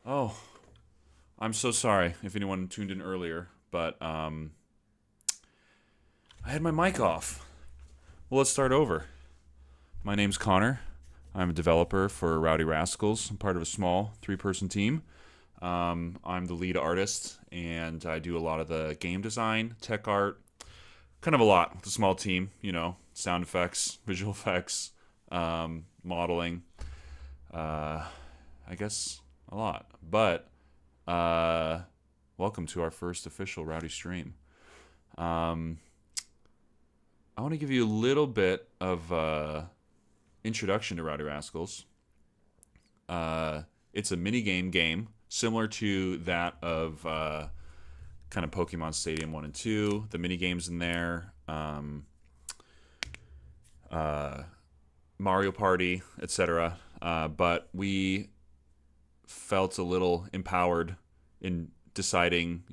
Oh, I'm so sorry if anyone tuned in earlier, but I had my mic off. Well, let's start over. My name's Connor. I'm a developer for Rowdy Rascals. I'm part of a small three-person team. I'm the lead artist, and I do a lot of the game design, tech art, kind of a lot with a small team. Sound effects, visual effects, modeling. I guess a lot. But welcome to our first official Rowdy stream. Um, I want to give you a little bit of introduction to Rowdy Rascals. It's a minigame similar to that of kind of Pokemon Stadium 1 and 2. The minigames in there, uh, Mario Party, etc. But we felt a little empowered in deciding,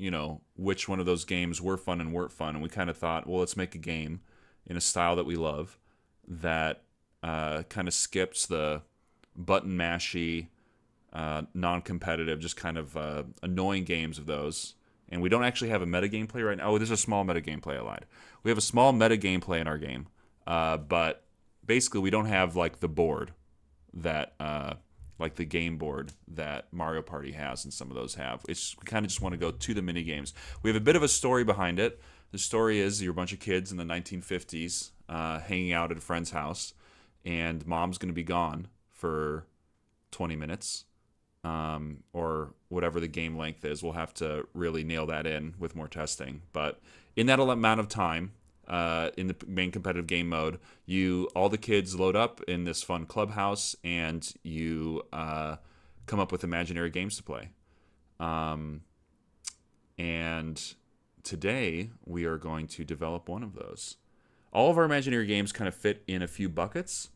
which one of those games were fun and weren't fun. And we kind of thought, well, let's make a game in a style that we love that kind of skips the button mashy, non-competitive, just kind of annoying games of those. And we don't actually have a meta gameplay right now. Oh, there's a small meta gameplay. I lied. We have a small meta gameplay in our game, but basically we don't have like the board that like the game board that Mario Party has and some of those have. We kind of just want to go to the mini games. We have a bit of a story behind it. The story is you're a bunch of kids in the 1950s hanging out at a friend's house, and mom's going to be gone for 20 minutes or whatever the game length is. We'll have to really nail that in with more testing. But in that amount of time, in the main competitive game mode, all the kids load up in this fun clubhouse, and you come up with imaginary games to play. And today we are going to develop one of those. All of our imaginary games kind of fit in a few buckets.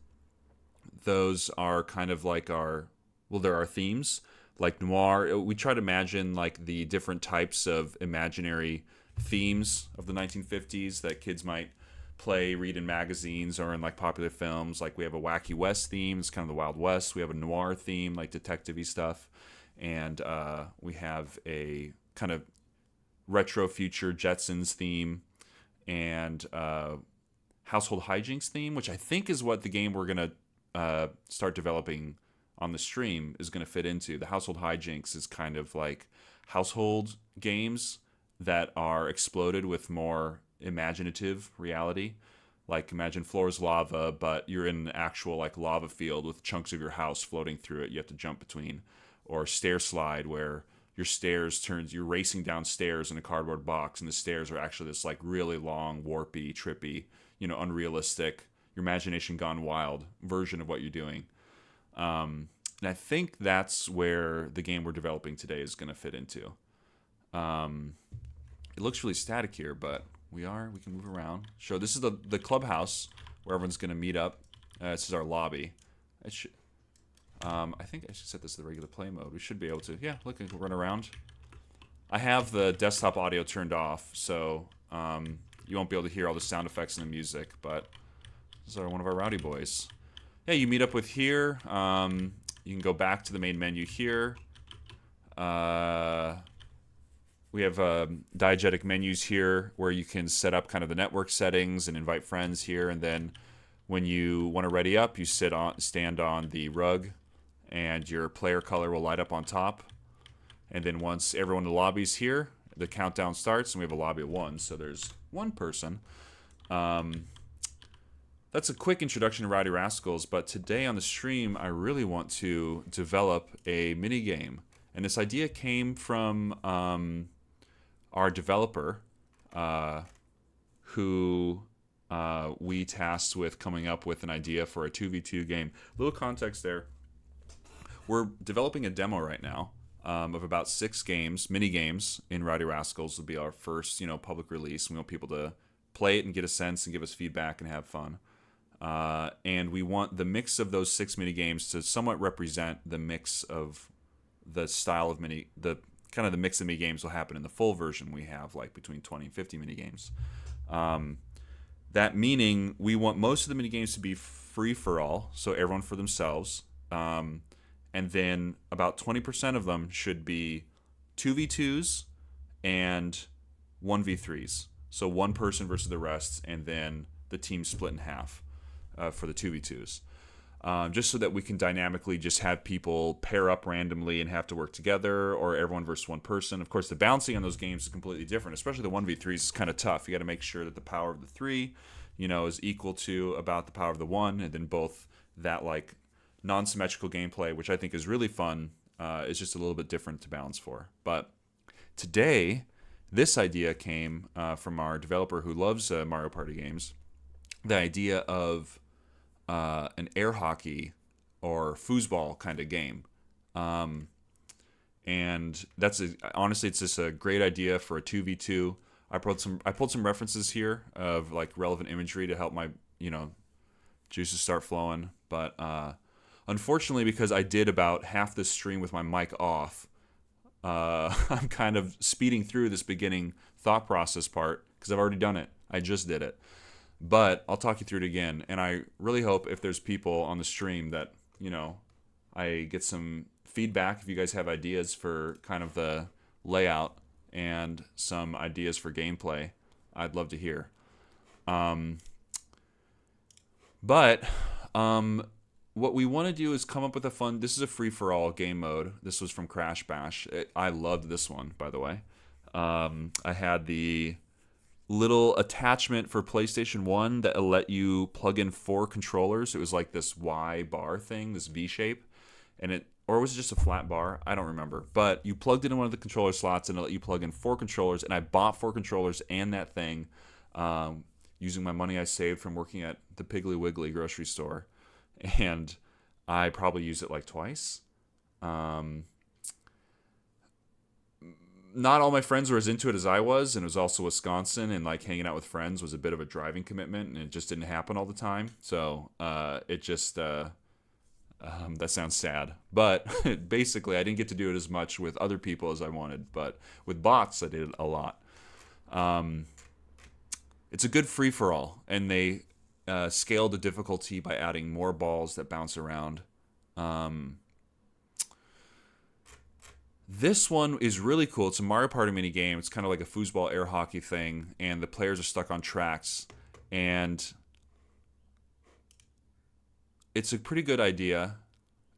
Those are kind of like there are themes like noir. We try to imagine like the different types of imaginary themes of the 1950s that kids might play, read in magazines or in like popular films. Like we have a Wacky West theme, it's kind of the Wild West. We have a noir theme, like detective-y stuff. And we have a kind of retro future Jetsons theme and household hijinks theme, which I think is what the game we're going to start developing on the stream is going to fit into. The household hijinks is kind of like household games that are exploded with more imaginative reality. Like imagine floor's lava, but you're in an actual like lava field with chunks of your house floating through it. You have to jump between, or stair slide where you're racing downstairs in a cardboard box, and the stairs are actually this like really long, warpy, trippy, unrealistic, your imagination gone wild version of what you're doing. And I think that's where the game we're developing today is going to fit into. It looks really static here, but we can move around. Sure, this is the clubhouse where everyone's going to meet up. This is our lobby. I think I should set this to the regular play mode. We should be able to. Yeah, look, we can run around. I have the desktop audio turned off, so you won't be able to hear all the sound effects and the music, but this is one of our rowdy boys. Yeah, you meet up with here. You can go back to the main menu here. We have diegetic menus here where you can set up kind of the network settings and invite friends here. And then when you want to ready up, you stand on the rug, and your player color will light up on top. And then once everyone in the lobby's here, the countdown starts, and we have a lobby of 1, so there's 1 person. That's a quick introduction to Rowdy Rascals, but today on the stream, I really want to develop a mini game. And this idea came from our developer, who we tasked with coming up with an idea for a 2v2 game. Little context there. We're developing a demo right now of about 6 games, mini games in Rowdy Rascals. Will be our first, public release. We want people to play it and get a sense and give us feedback and have fun. And we want the mix of those 6 mini games to somewhat represent the mix of the style of the mix of mini games will happen in the full version. We have like between 20 and 50 mini games. That meaning we want most of the mini games to be free for all, so everyone for themselves. and then about 20% of them should be 2v2s and 1v3s. So one person versus the rest, and then the team split in half for the 2v2s. Just so that we can dynamically just have people pair up randomly and have to work together, or everyone versus one person. Of course, the balancing on those games is completely different, especially the 1v3s is kind of tough. You got to make sure that the power of the 3, is equal to about the power of the 1, and then both that like non-symmetrical gameplay, which I think is really fun, is just a little bit different to balance for. But today, this idea came from our developer who loves Mario Party games. The idea of an air hockey or foosball kind of game. And honestly, it's just a great idea for a 2v2. I pulled some references here of like relevant imagery to help my, juices start flowing. But unfortunately, because I did about half this stream with my mic off, I'm kind of speeding through this beginning thought process part because I've already done it. I just did it. But I'll talk you through it again, and I really hope if there's people on the stream that, I get some feedback if you guys have ideas for kind of the layout and some ideas for gameplay. I'd love to hear. But what we want to do is come up with a fun... This is a free-for-all game mode. This was from Crash Bash. I loved this one, by the way. I had the little attachment for PlayStation 1 that let you plug in 4 controllers. It was like this Y bar thing, this V shape, or was it just a flat bar? I don't remember. But you plugged it in one of the controller slots and it let you plug in 4 controllers, and I bought 4 controllers and that thing using my money I saved from working at the Piggly Wiggly grocery store, and I probably used it like twice. Not all my friends were as into it as I was, and it was also Wisconsin, and like hanging out with friends was a bit of a driving commitment, and it just didn't happen all the time. So it just that sounds sad, but basically I didn't get to do it as much with other people as I wanted. But with bots, I did it a lot. It's a good free for all, and they scaled the difficulty by adding more balls that bounce around. This one is really cool. It's a Mario Party mini game. It's kind of like a foosball air hockey thing, and the players are stuck on tracks. And it's a pretty good idea,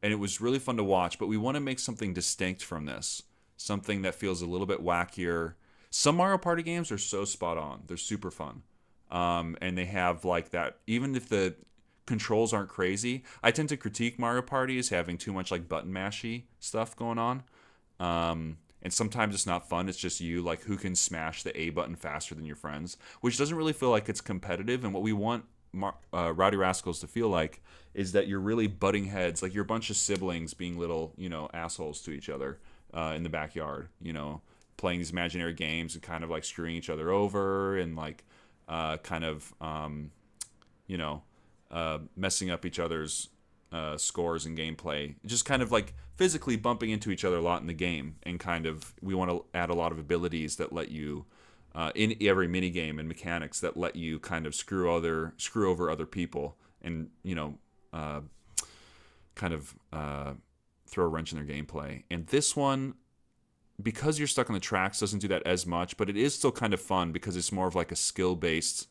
and it was really fun to watch. But we want to make something distinct from this, something that feels a little bit wackier. Some Mario Party games are so spot on. They're super fun, and they have like that. Even if the controls aren't crazy, I tend to critique Mario Party as having too much like button mashy stuff going on. And sometimes it's not fun. It's just you, like, who can smash the A button faster than your friends, which doesn't really feel like it's competitive. And what we want Rowdy Rascals to feel like is that you're really butting heads, like you're a bunch of siblings being little, assholes to each other in the backyard, playing these imaginary games and kind of like screwing each other over and like messing up each other's scores and gameplay, just kind of like physically bumping into each other a lot in the game. And kind of we want to add a lot of abilities that let you in every mini game and mechanics that let you kind of screw over other people and throw a wrench in their gameplay. And this one, because you're stuck on the tracks, doesn't do that as much, but it is still kind of fun because it's more of like a skill based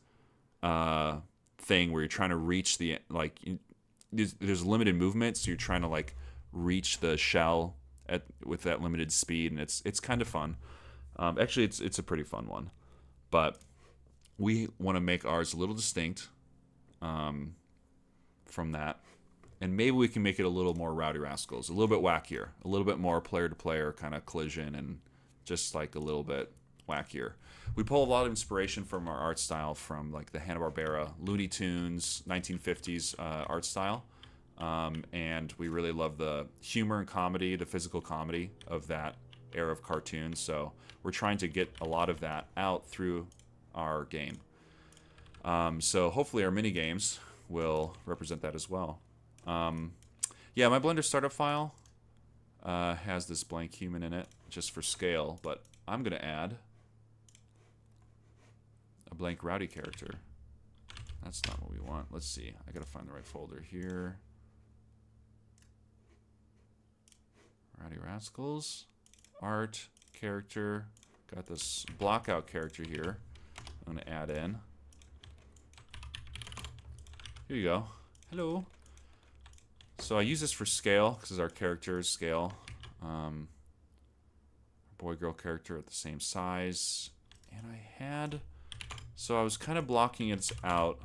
thing where you're trying to reach the there's limited movement, so you're trying to like reach the shell with that limited speed, and it's kind of fun. Actually, it's a pretty fun one, but we want to make ours a little distinct from that, and maybe we can make it a little more Rowdy Rascals, a little bit wackier, a little bit more player-to-player kind of collision, and just like a little bit wackier. We pull a lot of inspiration from our art style from like the Hanna-Barbera, Looney Tunes, 1950s art style. And we really love the humor and comedy, the physical comedy of that era of cartoons. So we're trying to get a lot of that out through our game. So hopefully our mini games will represent that as well. Yeah, my Blender startup file has this blank human in it just for scale, but I'm going to add a blank Rowdy character. That's not what we want. Let's see. I got to find the right folder here. Rowdy Rascals. Art, character. Got this blockout character here. I'm going to add in. Here you go. Hello. So I use this for scale, because our characters scale. Boy-girl character at the same size. And I had... So I was kind of blocking it out.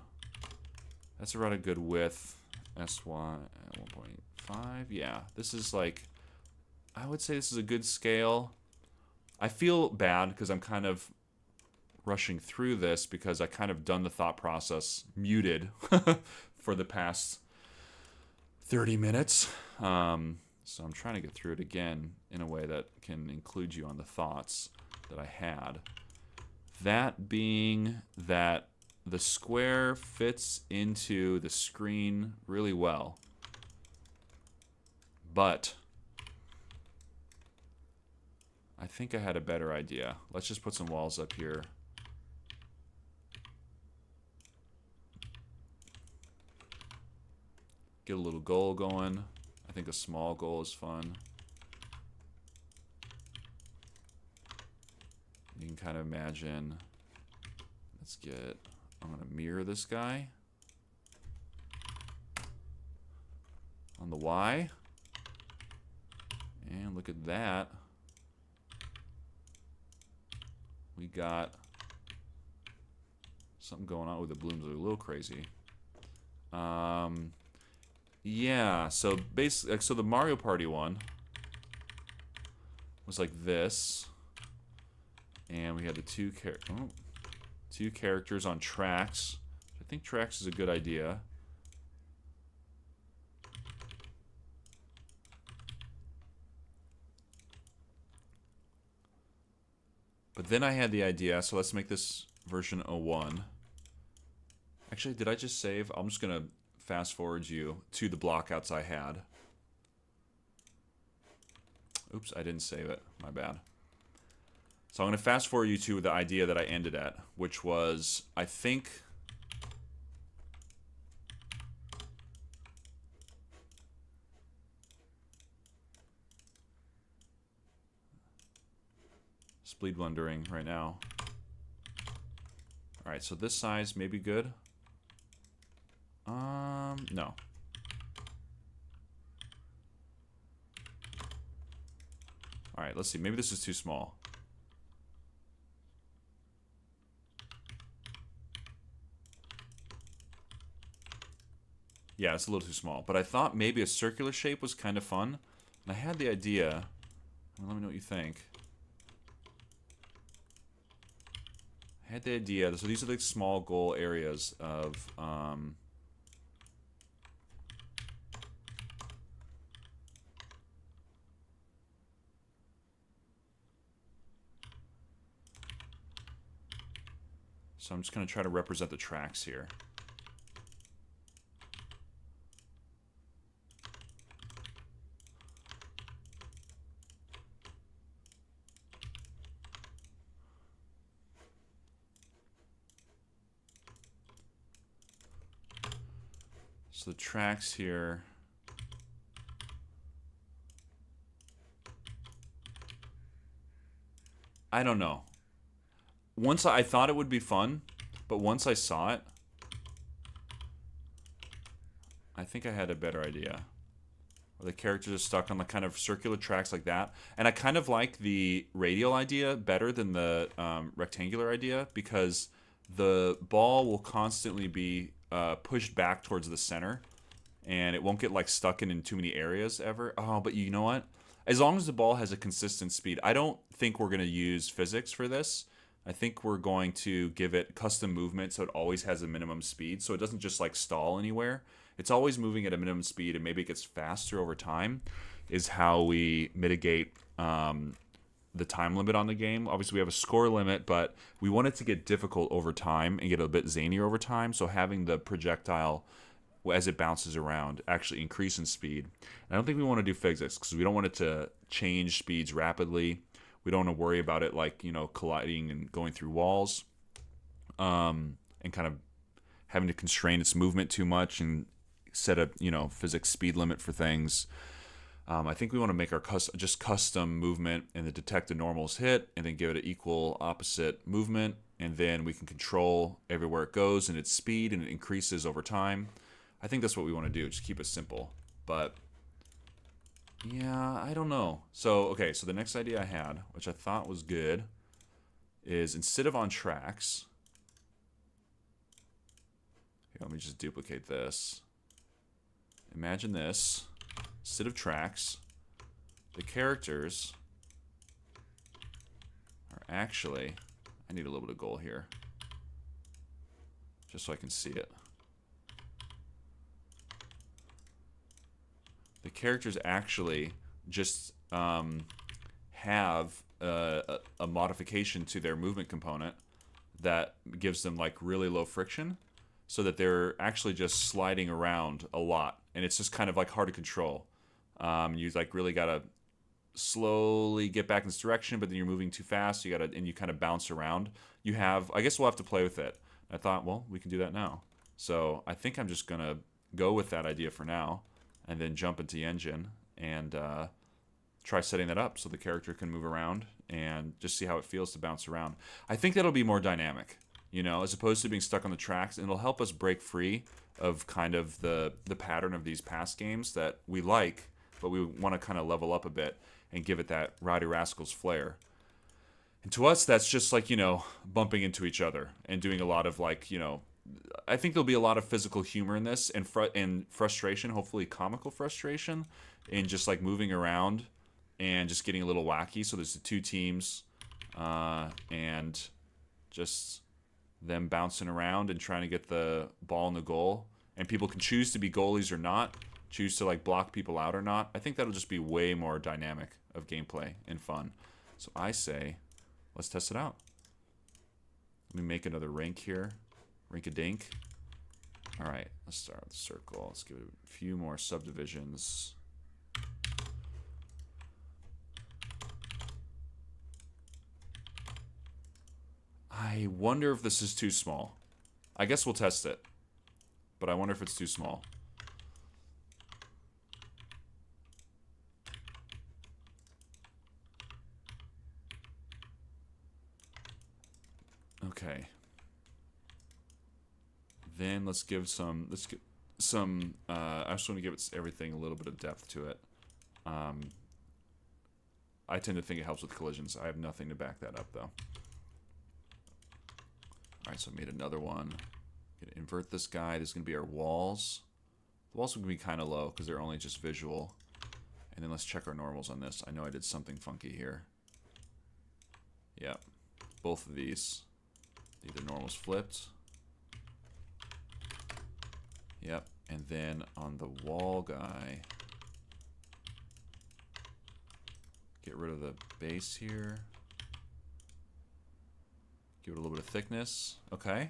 That's around a good width. S1 at 1.5. Yeah, this is like... I would say this is a good scale. I feel bad because I'm kind of rushing through this because I kind of done the thought process muted for the past 30 minutes. So I'm trying to get through it again in a way that can include you on the thoughts that I had. That being that the square fits into the screen really well. But I think I had a better idea. Let's just put some walls up here. Get a little goal going. I think a small goal is fun. You can kind of imagine. Let's get... I'm going to mirror this guy. On the Y. And look at that. We got something going on with the blooms that are a little crazy. Yeah, so basically, so the Mario Party one was like this, and we had the two characters on tracks. I think tracks is a good idea. But then I had the idea, so let's make this version 01. Actually, did I just save? I'm just going to fast forward you to the blockouts I had. Oops, I didn't save it. My bad. So I'm going to fast forward you to the idea that I ended at, which was, I think... Bleed wondering right now. Alright, so this size may be good. No. Alright, let's see. Maybe this is too small. Yeah, it's a little too small. But I thought maybe a circular shape was kind of fun. And I had the idea. Let me know what you think. I had the idea. So these are the small goal areas of... So I'm just going to try to represent the tracks here. So the tracks here... I don't know. Once I thought it would be fun, but once I saw it, I think I had a better idea. Where the characters are stuck on the kind of circular tracks like that. And I kind of like the radial idea better than the rectangular idea because the ball will constantly be pushed back towards the center. And it won't get like stuck in too many areas ever. Oh, but you know what? As long as the ball has a consistent speed, I don't think we're going to use physics for this. I think we're going to give it custom movement so it always has a minimum speed. So it doesn't just like stall anywhere. It's always moving at a minimum speed and maybe it gets faster over time is how we mitigate the time limit on the game. Obviously we have a score limit, but we want it to get difficult over time and get a bit zanier over time. So having the projectile as it bounces around actually increase in speed. And I don't think we want to do physics because we don't want it to change speeds rapidly. We don't want to worry about it like, you know, colliding and going through walls and kind of having to constrain its movement too much and set a, you know, physics speed limit for things. I think we want to make our just custom movement and then detect the normals hit and then give it an equal opposite movement. And then we can control everywhere it goes and its speed, and it increases over time. I think that's what we want to do. Just keep it simple. But yeah, I don't know. So, okay, so the next idea I had, which I thought was good, is instead of on tracks, here, let me just duplicate this. Imagine this. Instead of tracks, the characters are actually, I need a little bit of goal here, just so I can see it. The characters actually just have a modification to their movement component that gives them like really low friction, so that they're actually just sliding around a lot, and it's just kind of like hard to control. You like really gotta slowly get back in this direction, but then you're moving too fast. And you kind of bounce around. I guess we'll have to play with it. I thought, well, we can do that now. So I think I'm just gonna go with that idea for now, and then jump into the engine and try setting that up so the character can move around and just see how it feels to bounce around. I think that'll be more dynamic, as opposed to being stuck on the tracks, and it'll help us break free of kind of the pattern of these past games that we like, but we want to kind of level up a bit and give it that Rowdy Rascals flair. And to us, that's just like, bumping into each other and doing a lot of like, I think there'll be a lot of physical humor in this, and frustration, hopefully comical frustration, in just like moving around and just getting a little wacky. So there's the two teams, and just them bouncing around and trying to get the ball in the goal. And people can choose to be goalies or not, choose to like block people out or not. I think that'll just be way more dynamic of gameplay and fun. So I say, let's test it out. Let me make another rink here. Rink-a-dink. All right, let's start with the circle. Let's give it a few more subdivisions. I wonder if this is too small. I guess we'll test it, but I wonder if it's too small. Okay. Then let's give some. I just want to give everything a little bit of depth to it. I tend to think it helps with collisions. I have nothing to back that up though. Alright, so I made another one. Gonna invert this guy. This is gonna be our walls. The walls are gonna be kind of low because they're only just visual. And then let's check our normals on this. I know I did something funky here. Yep. Both of these. The normals flipped. Yep. And then on the wall guy, get rid of the base here. Give it a little bit of thickness. Okay.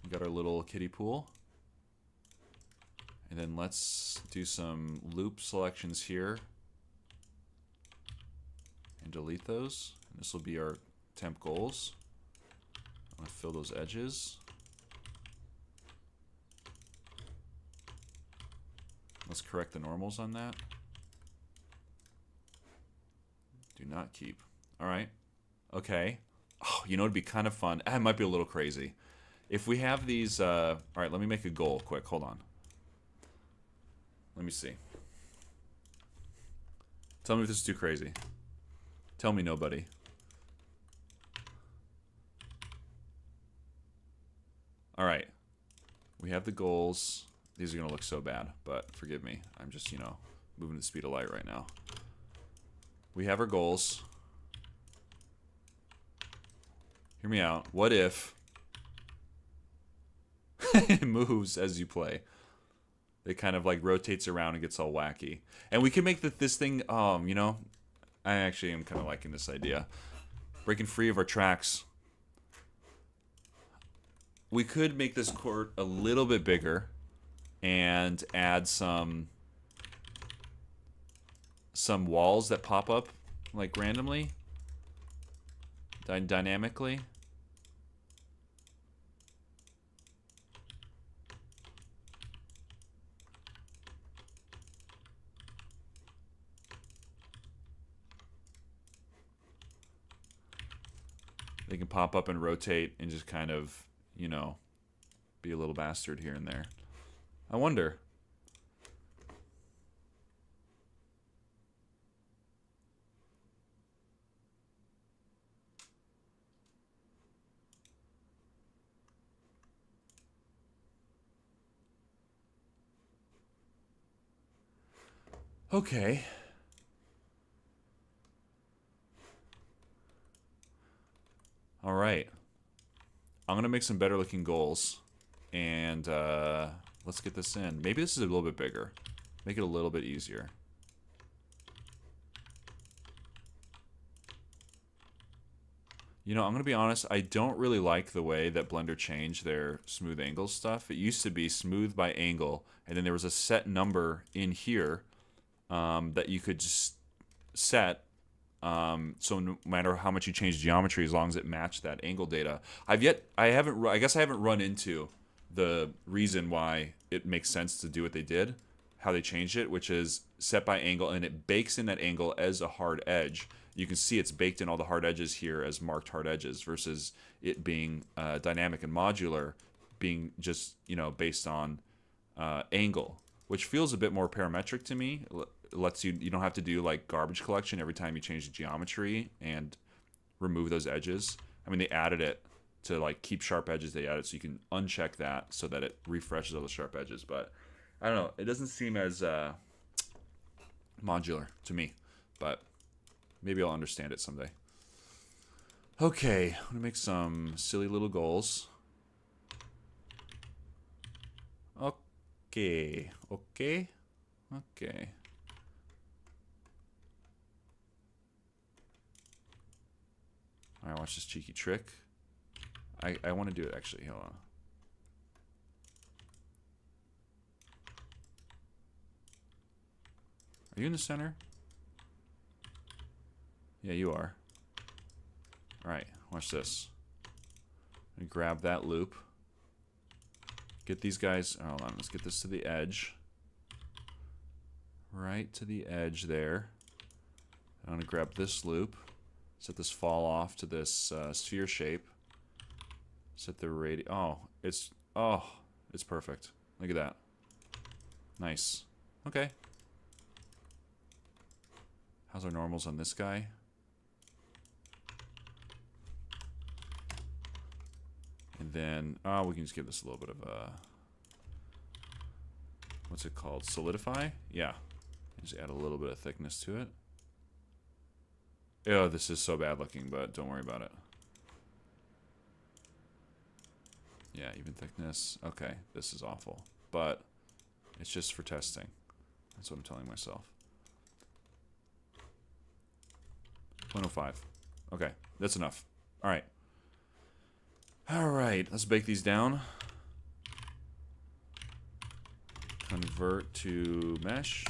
We got our little kiddie pool. And then let's do some loop selections here. And delete those. And this will be our temp goals. I'm going to fill those edges. Let's correct the normals on that. Do not keep. Alright. Okay. Oh, it'd be kind of fun. It might be a little crazy. If we have these... Alright, let me make a goal quick. Hold on. Let me see. Tell me if this is too crazy. Tell me nobody. Alright. We have the goals. These are going to look so bad, but forgive me. I'm just, moving at the speed of light right now. We have our goals. Hear me out. What if it moves as you play? It kind of like rotates around and gets all wacky. And we can make this thing, I actually am kind of liking this idea. Breaking free of our tracks. We could make this court a little bit bigger and add some walls that pop up like randomly, dynamically. They can pop up and rotate and just kind of, you know, be a little bastard here and there. I wonder. Okay. All right. I'm going to make some better looking goals. And let's get this in. Maybe this is a little bit bigger. Make it a little bit easier. You know, I'm going to be honest. I don't really like the way that Blender changed their smooth angle stuff. It used to be smooth by angle. And then there was a set number in here that you could just set. So no matter how much you change geometry, as long as it matched that angle data. I guess I haven't run into the reason why it makes sense to do what they did, how they changed it, which is set by angle, and it bakes in that angle as a hard edge. You can see it's baked in all the hard edges here as marked hard edges versus it being dynamic and modular, being just, you know, based on angle, which feels a bit more parametric to me. It lets you don't have to do like garbage collection every time you change the geometry and remove those edges. I mean, they added it to like keep sharp edges. They added it so you can uncheck that so that it refreshes all the sharp edges. But I don't know. It doesn't seem as modular to me, but maybe I'll understand it someday. Okay, I'm gonna make some silly little goals. Okay. Alright, watch this cheeky trick. I want to do it actually. Hold on. Are you in the center? Yeah, you are. Alright, watch this. I'm gonna grab that loop. Get these guys. Hold on, let's get this to the edge. Right to the edge there. I'm gonna grab this loop. Set this fall off to this sphere shape. Set the radius. Oh, it's perfect. Look at that. Nice. Okay. How's our normals on this guy? And then, we can just give this a little bit of a, what's it called? Solidify? Yeah. Just add a little bit of thickness to it. Oh, this is so bad looking, but don't worry about it. Yeah, even thickness. Okay, this is awful. But it's just for testing. That's what I'm telling myself. 0.05. Okay, that's enough. Alright. Alright, let's bake these down. Convert to mesh.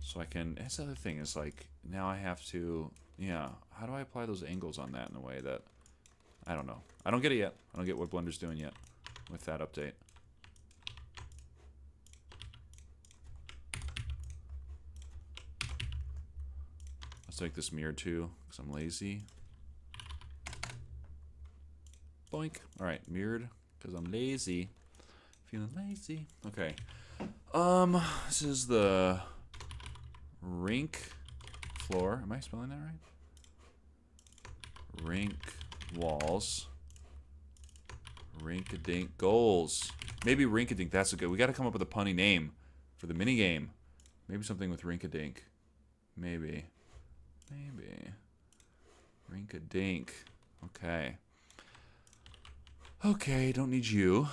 So I can... That's the other thing is like, now I have to... Yeah, how do I apply those angles on that in a way that... I don't know. I don't get it yet. I don't get what Blender's doing yet with that update. Let's make this mirror too, because I'm lazy. Boink. Alright, mirrored, because I'm lazy. Feeling lazy. Okay. This is the rink floor. Am I spelling that right? Rink walls. Rink-a-dink goals. Maybe rink-a-dink, that's a good. We got to come up with a punny name for the minigame. Maybe something with rink-a-dink. Maybe. Rink-a-dink. Okay. Okay, don't need you.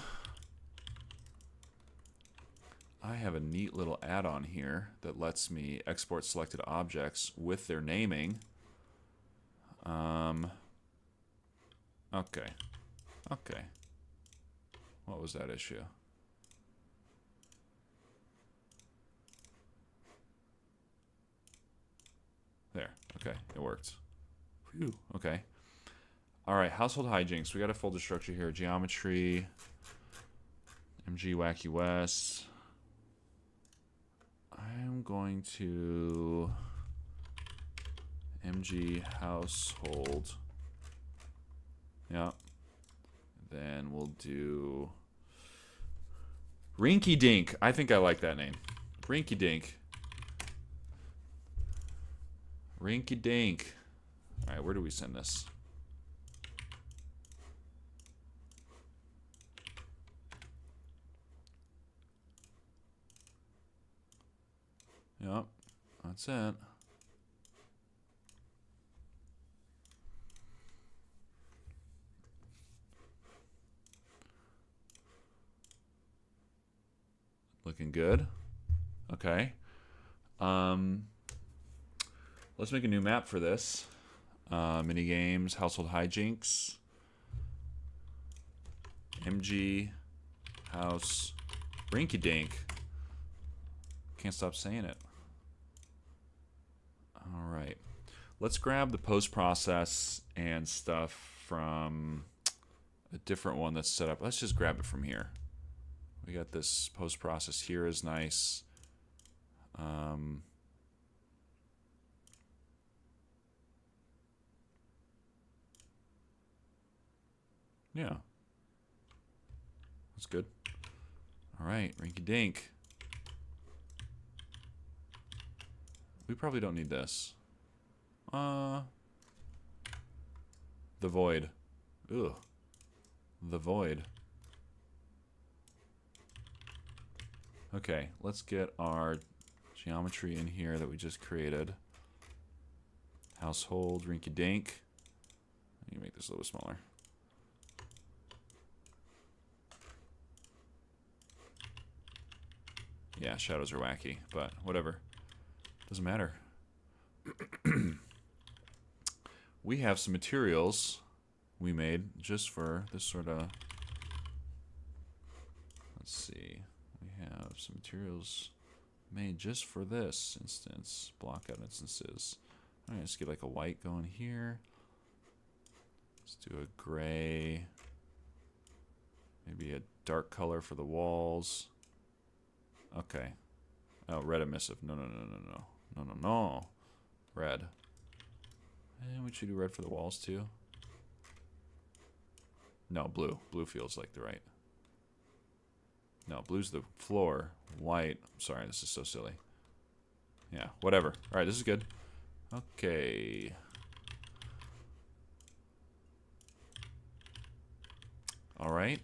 I have a neat little add-on here that lets me export selected objects with their naming. Okay. What was that issue? There. Okay, it worked. Whew. Okay. All right, household hijinks. We got a folder structure here. Geometry. MG Wacky West. I'm going to MG household Yeah. Then we'll do Rinky Dink. I think I like that name. Rinky Dink. Rinky Dink. All right, where do we send this? Yep, that's it. Looking good. Okay. Let's make a new map for this. Mini games, household hijinks, MG, house, rinky dink. Can't stop saying it. All right. Let's grab the post process and stuff from a different one that's set up. Let's just grab it from here. We got this post process here is nice. Yeah. That's good. All right, rinky dink. We probably don't need this. The void. Ugh. The void. Okay, let's get our geometry in here that we just created. Household, rinky dink. I need to make this a little bit smaller. Yeah, shadows are wacky, but whatever. Doesn't matter. We have some materials we made just for this sort of... Let's see. We have some materials made just for this instance. Block out instances. Alright, let's get like a white going here. Let's do a gray. Maybe a dark color for the walls. Okay. Oh, red emissive. No, no, no, no, no. No, no, no. Red. And we should do red for the walls too. No, blue. Blue feels like the right. No, blue's the floor. White. I'm sorry, this is so silly. Yeah, whatever. Alright, this is good. Okay. Alright.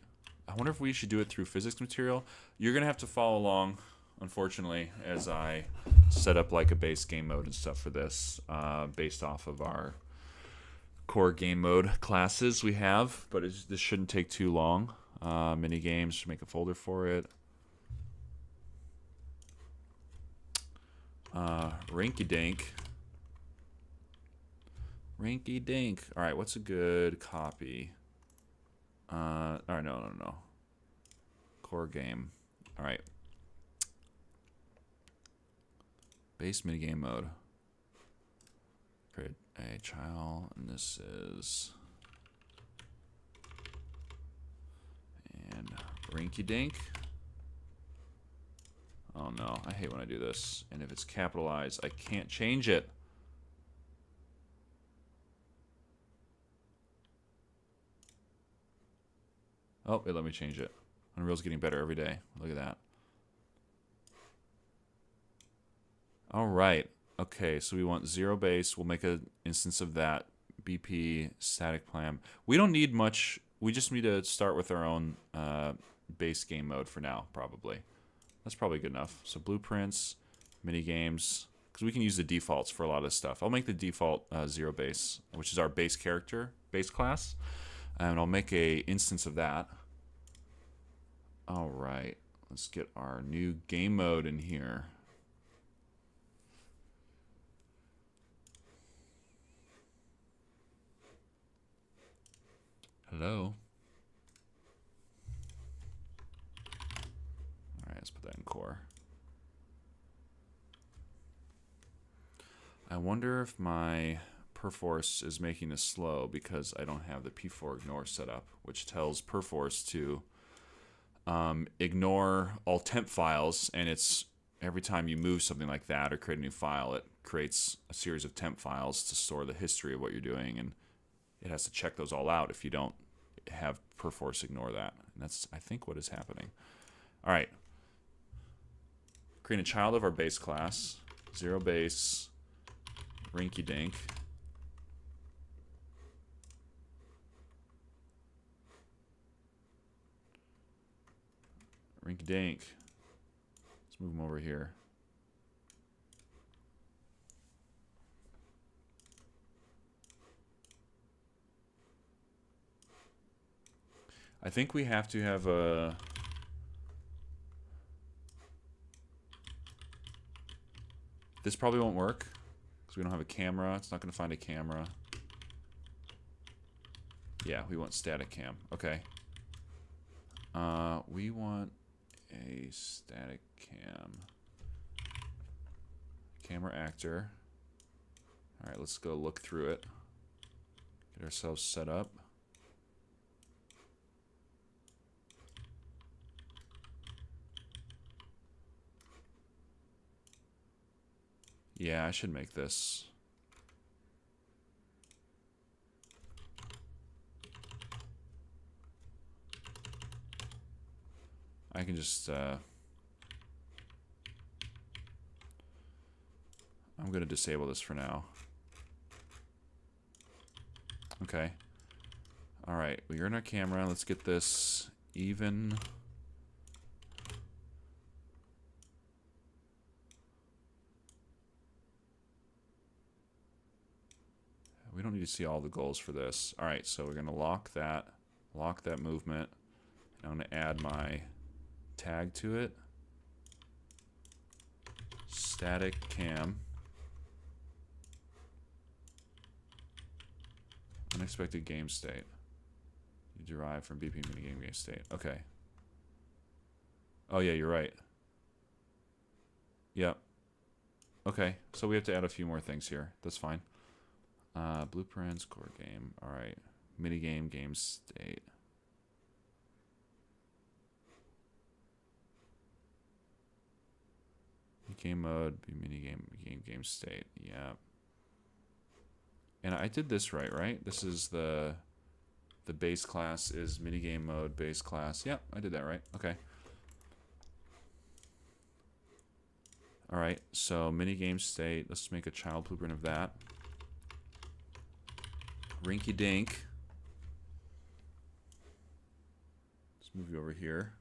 I wonder if we should do it through physics material. You're going to have to follow along, unfortunately, as I set up like a base game mode and stuff for this, based off of our core game mode classes we have. But this shouldn't take too long. Mini games, should make a folder for it. Rinky dink. Rinky dink. All right, what's a good copy? All right, no, no, no. Core game. All right. Base minigame mode. Create a child, and this is... And rinky dink. Oh no, I hate when I do this. And if it's capitalized, I can't change it. Oh, it let me change it. Unreal's getting better every day. Look at that. All right. Okay, so we want 0 base. We'll make an instance of that. BP static plan. We don't need much. We just need to start with our own base game mode for now, probably. That's probably good enough. So blueprints, mini games, because we can use the defaults for a lot of stuff. I'll make the default 0 base, which is our base character, base class, and I'll make a instance of that. All right, let's get our new game mode in here. Hello. All right, let's put that in core. I wonder if my Perforce is making this slow because I don't have the P4 ignore set up, which tells Perforce to ignore all temp files, and it's every time you move something like that or create a new file, it creates a series of temp files to store the history of what you're doing. And it has to check those all out if you don't have perforce ignore that. And that's, I think, what is happening. All right. Create a child of our base class. 0 base rinky dink. Rinky dink. Let's move them over here. I think we have to have a... This probably won't work because we don't have a camera. It's not going to find a camera. Yeah, we want static cam. Okay. We want a static cam. Camera actor. All right, let's go look through it. Get ourselves set up. Yeah, I should make this. I can just, I'm going to disable this for now. Okay. All right, well, you're in our camera. Let's get this even. We don't need to see all the goals for this. All right, so we're going to lock that movement. And I'm going to add my tag to it. Static cam. Unexpected game state. You derive from BP minigame game state. Okay. Oh yeah, you're right. Yep. Okay, so we have to add a few more things here. That's fine. Blueprints, core game. All right. Minigame game state. Game mode, be minigame game state. Yeah. And I did this right? This is the base class is minigame mode base class. Yep, I did that right. Okay. All right. So minigame state. Let's make a child blueprint of that. Rinky dink. Let's move you over here.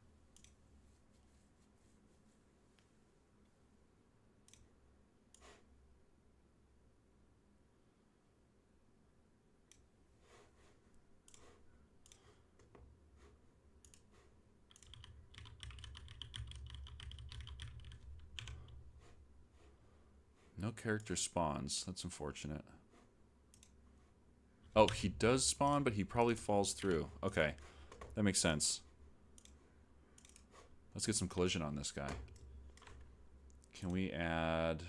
No character spawns. That's unfortunate. Oh, he does spawn, but he probably falls through. Okay. That makes sense. Let's get some collision on this guy. Can we add...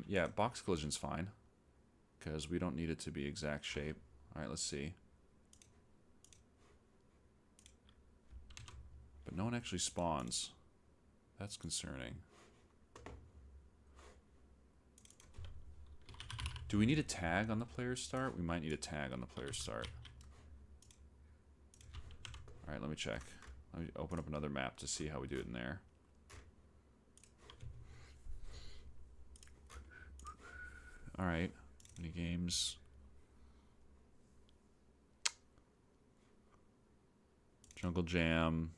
yeah, box collision's fine. Because we don't need it to be exact shape. Alright, let's see. But no one actually spawns. That's concerning. Do we need a tag on the player start? We might need a tag on the player start. Alright, let me check. Let me open up another map to see how we do it in there. Alright, mini games. Jungle Jam.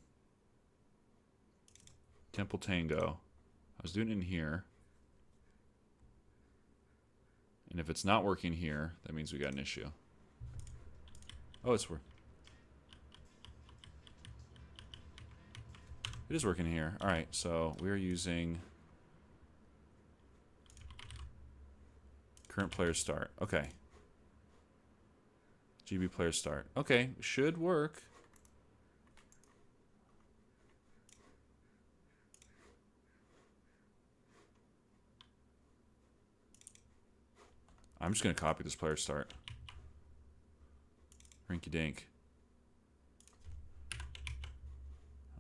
Temple Tango. I was doing it in here. And if it's not working here, that means we got an issue. Oh, it's working. It is working here. All right, so we're using current player start. Okay. GB player start. Okay, should work. I'm just going to copy this player start. Rinky dink.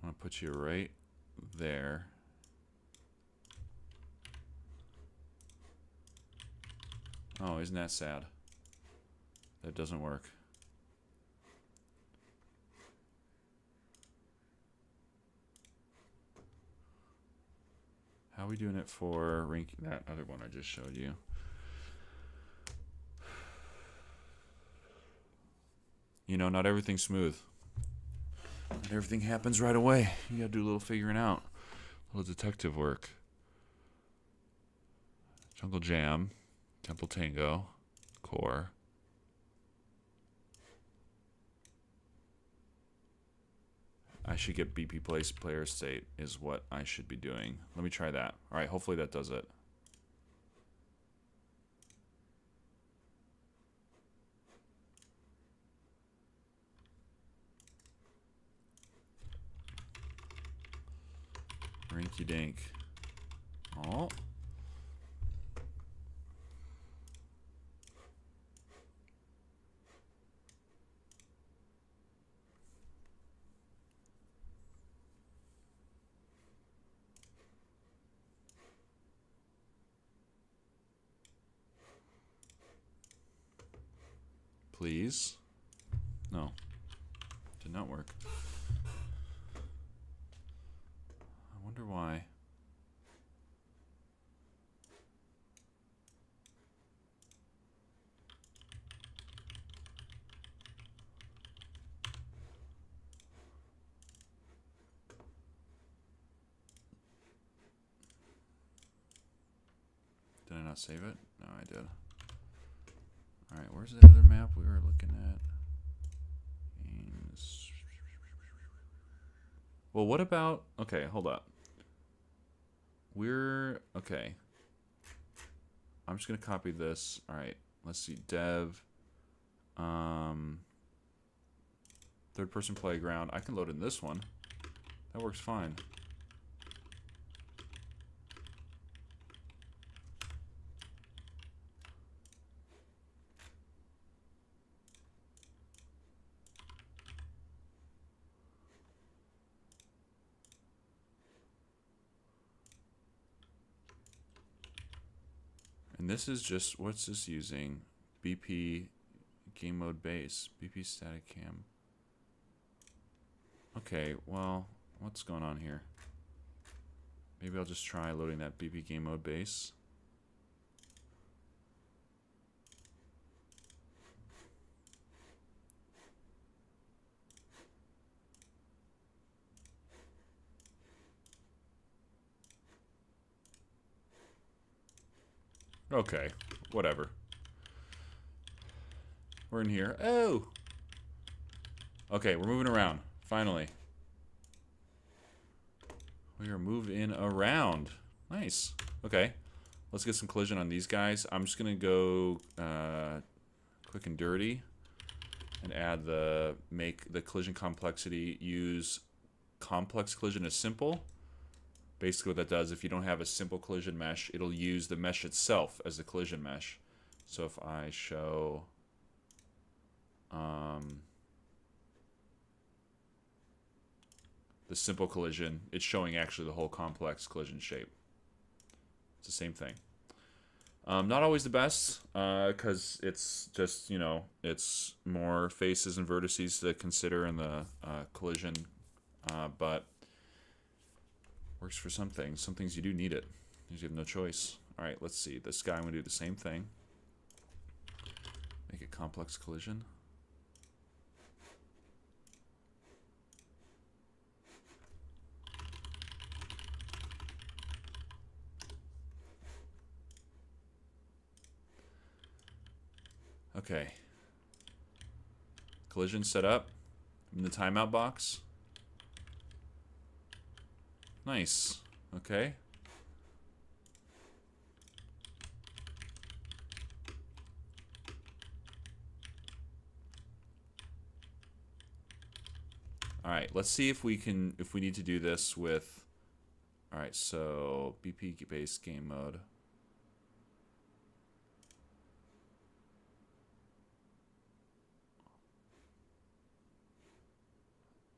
I'm going to put you right there. Oh, isn't that sad? That doesn't work. How are we doing it for ranking that other one I just showed you? You know, not everything's smooth. Not everything happens right away. You gotta do a little figuring out. A little detective work. Jungle Jam, Temple Tango, Core. I should get BP place player state is what I should be doing. Let me try that. All right, hopefully that does it. Rinky dink. Oh. Please. No. Did not work. I wonder why. Did I not save it? No, I did. Alright, where's the other map we were looking at? Games. Well, what about... Okay, hold up. Okay. I'm just going to copy this. Alright, let's see. Dev. Third person playground. I can load in this one. That works fine. And this is just, what's this using? BP game mode base. BP static cam. Okay, well, what's going on here? Maybe I'll just try loading that BP game mode base. Okay, whatever. We're in here. Oh! Okay, we're moving around. Finally. We are moving around. Nice. Okay. Let's get some collision on these guys. I'm just going to go quick and dirty and add make the collision complexity use complex collision as simple. Basically what that does, if you don't have a simple collision mesh, it'll use the mesh itself as the collision mesh. So if I show the simple collision, it's showing actually the whole complex collision shape. It's the same thing. Not always the best, because it's just, you know, it's more faces and vertices to consider in the collision, but works for some things. Some things you do need it. You have no choice. All right, let's see. This guy, I'm going to do the same thing. Make it complex collision. Okay. Collision set up. I'm in the timeout box. Nice. Okay. All right, let's see if we need to do this with, all right, so BP based game mode.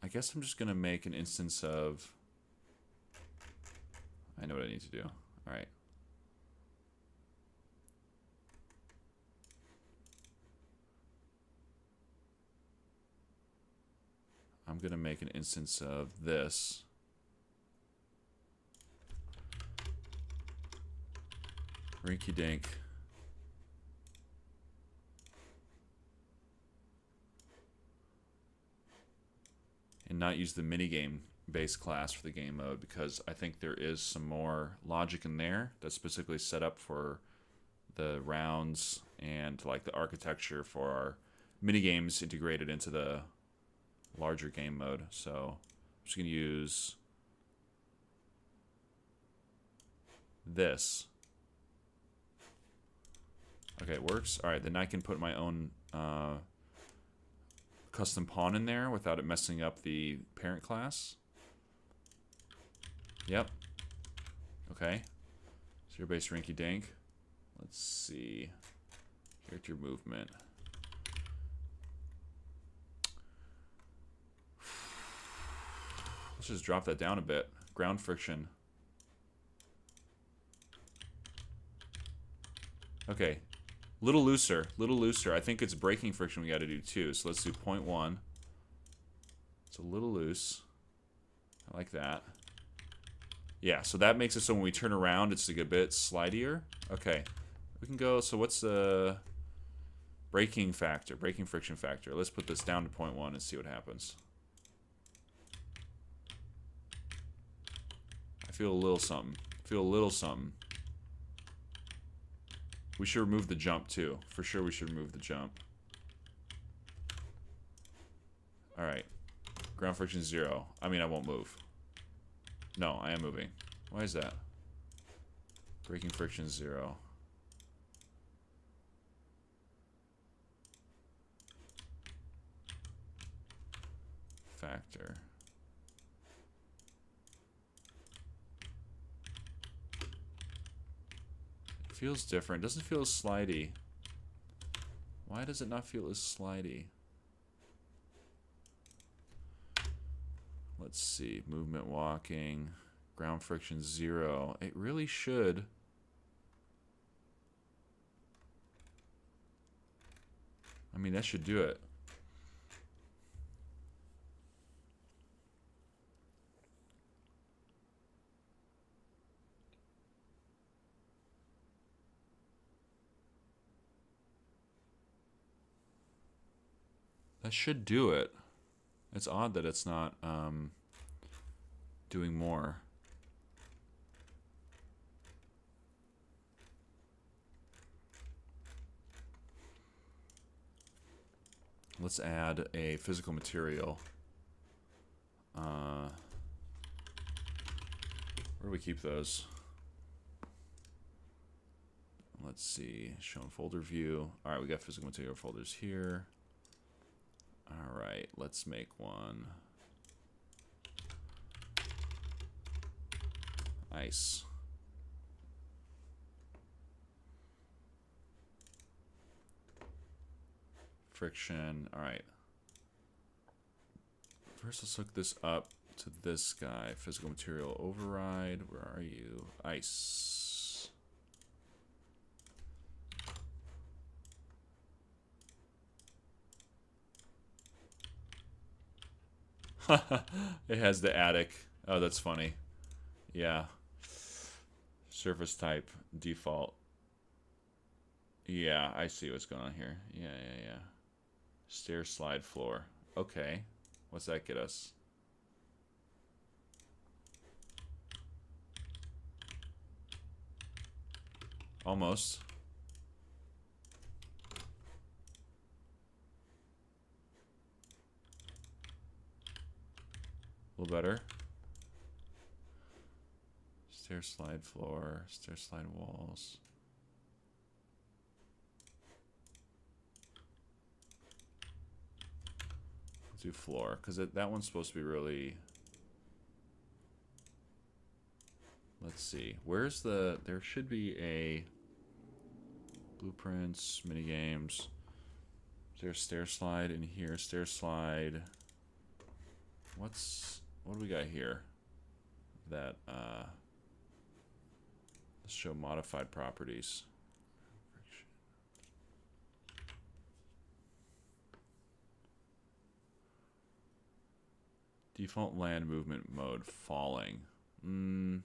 I guess I'm just going to make an instance of, I know what I need to do. All right. I'm going to make an instance of this. Rinky dink. And not use the minigame base class for the game mode, because I think there is some more logic in there that's specifically set up for the rounds and like the architecture for our minigames integrated into the larger game mode. So I'm just going to use this. Okay, it works. All right, then I can put my own custom pawn in there without it messing up the parent class. Yep. Okay. Zero base rinky dink. Let's see. Character movement. Let's just drop that down a bit. Ground friction. Okay. Little looser. Little looser. I think it's braking friction we got to do too. So let's do 0.1. It's a little loose. I like that. Yeah, so that makes it so when we turn around, it's like a bit slidier. Okay. We can go, so what's the braking factor, braking friction factor? Let's put this down to 0.1 and see what happens. I feel a little something. I feel a little something. We should remove the jump too. For sure we should remove the jump. Alright. Ground friction 0. I mean, I won't move. No, I am moving. Why is that? Braking friction 0. Factor. It feels different. It doesn't feel as slidey. Why does it not feel as slidey? Let's see. Movement walking. Ground friction 0. It really should. I mean, that should do it. That should do it. It's odd that it's not doing more. Let's add a physical material. Where do we keep those? Let's see. Show in folder view. All right, we got physical material folders here. All right, let's make one. Nice. Friction. All right. First, let's hook this up to this guy. Physical material override. Where are you? Ice. It has the attic. Oh, that's funny. Yeah. Surface type default. Yeah, I see what's going on here. Yeah. Stair slide floor. Okay. What's that get us? Almost. A little better. Stair slide floor, stair slide walls. Let's do floor, because that one's supposed to be really... Let's see. Where's the... There should be a... Blueprints, minigames. Is there a stair slide in here? Stair slide... What do we got here? That, let's show modified properties. Default land movement mode falling. Don't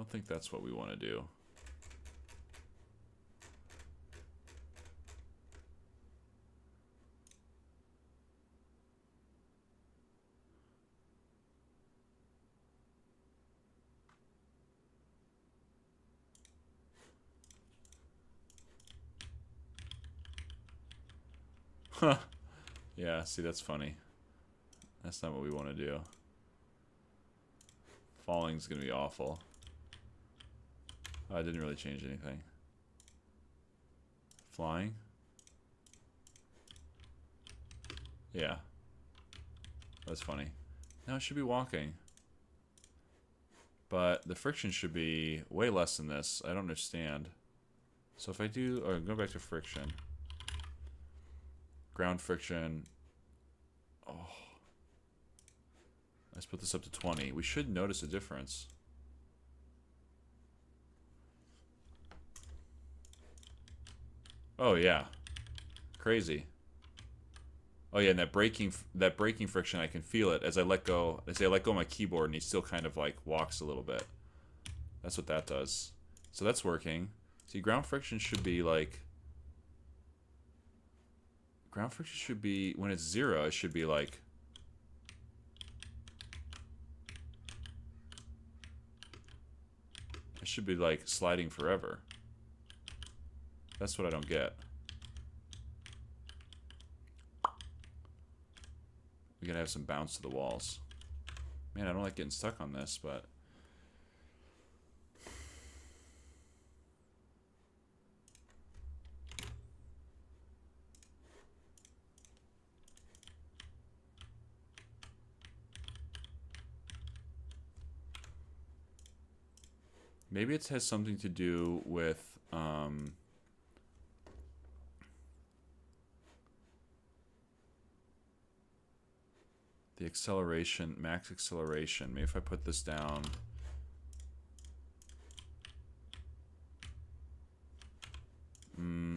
think that's what we want to do. Huh. Yeah, see, that's funny. That's not what we want to do. Falling's going to be awful. Oh, I didn't really change anything. Flying? Yeah. That's funny. No, it should be walking. But the friction should be way less than this. I don't understand. So if I do... Oh, go back to friction. Ground friction. Oh. Let's put this up to 20. We should notice a difference. Oh yeah, crazy. Oh yeah, and that braking friction, I can feel it as I let go. As I let go of my keyboard, and he still kind of like walks a little bit. That's what that does. So that's working. See, ground friction should be like. Ground friction should be when it's 0. It should be like. It should be like sliding forever. That's what I don't get. We gotta have some bounce to the walls. Man, I don't like getting stuck on this, but... Maybe it has something to do with... the acceleration, max acceleration. Maybe if I put this down.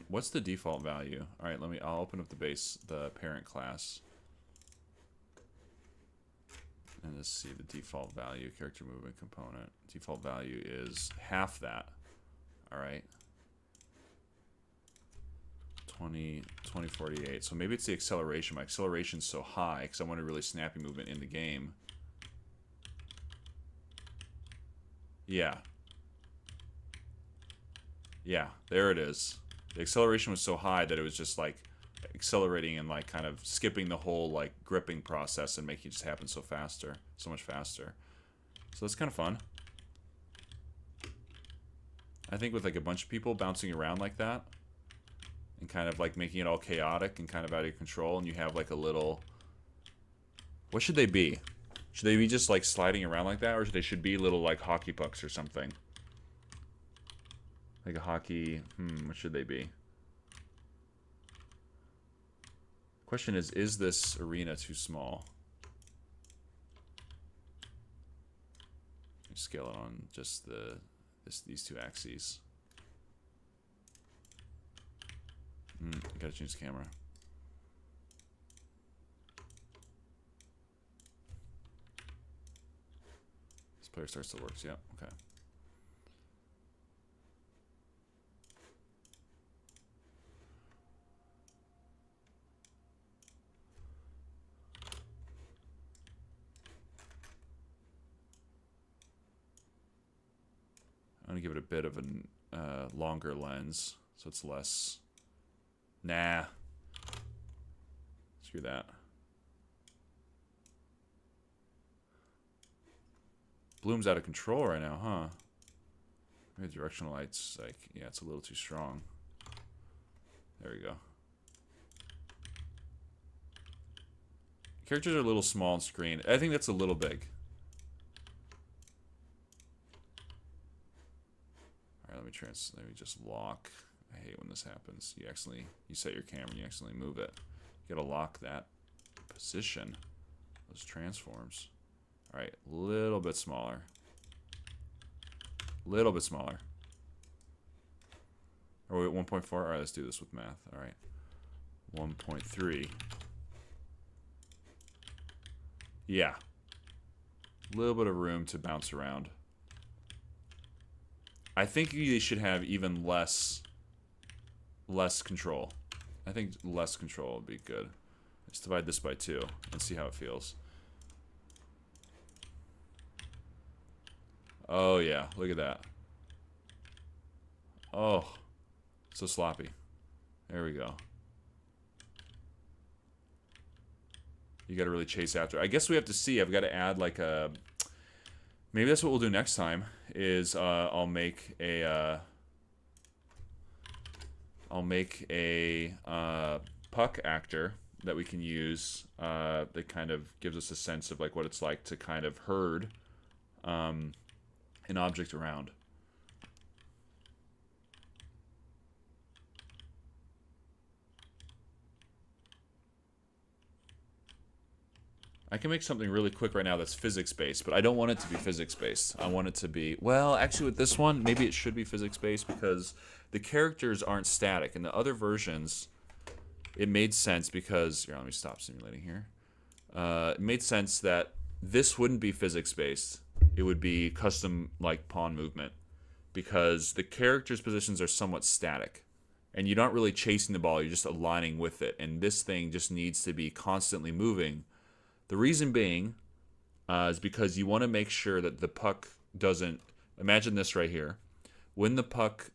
What's the default value? All right, I'll open up the parent class. And let's see the default value, character movement component. Default value is half that. All right. 2048. So maybe it's the acceleration. My acceleration's so high because I want a really snappy movement in the game. Yeah. Yeah, there it is. The acceleration was so high that it was just like accelerating and like kind of skipping the whole like gripping process and making it just happen so much faster. So that's kind of fun. I think with like a bunch of people bouncing around like that and kind of like making it all chaotic and kind of out of control, and you have like a little... What should they be? Should they be just like sliding around like that, or should be little like hockey pucks or something? Like a hockey... what should they be? Question is this arena too small? Scale it on just these two axes. Gotta change the camera. This player starts to work. Yeah, okay. I'm gonna give it a bit of a longer lens, so it's less. Nah. Screw that. Bloom's out of control right now, huh? Maybe directional light's like, yeah, it's a little too strong. There we go. Characters are a little small on screen. I think that's a little big. Alright, let me just lock. I hate when this happens. You set your camera and you accidentally move it. You gotta lock that position. Those transforms. Alright, little bit smaller. Little bit smaller. Or wait, 1.4? Alright, let's do this with math. Alright. 1.3. Yeah. A little bit of room to bounce around. I think you should have even less control. I think less control would be good. Let's divide this by 2 and see how it feels. Oh yeah, look at that. Oh, so sloppy. There we go. You got to really chase after. I guess we have to see. I've got to add like a... Maybe that's what we'll do next time. Is I'll make a puck actor that we can use. That kind of gives us a sense of like what it's like to kind of herd an object around. I can make something really quick right now that's physics-based, but I don't want it to be physics-based. I want it to be... Well, actually with this one, maybe it should be physics-based because the characters aren't static. In the other versions, it made sense because... Here, let me stop simulating here. It made sense that this wouldn't be physics-based. It would be custom, like, pawn movement. Because the characters' positions are somewhat static. And you're not really chasing the ball, you're just aligning with it. And this thing just needs to be constantly moving. The reason being is because you want to make sure that the puck doesn't... Imagine this right here. When the puck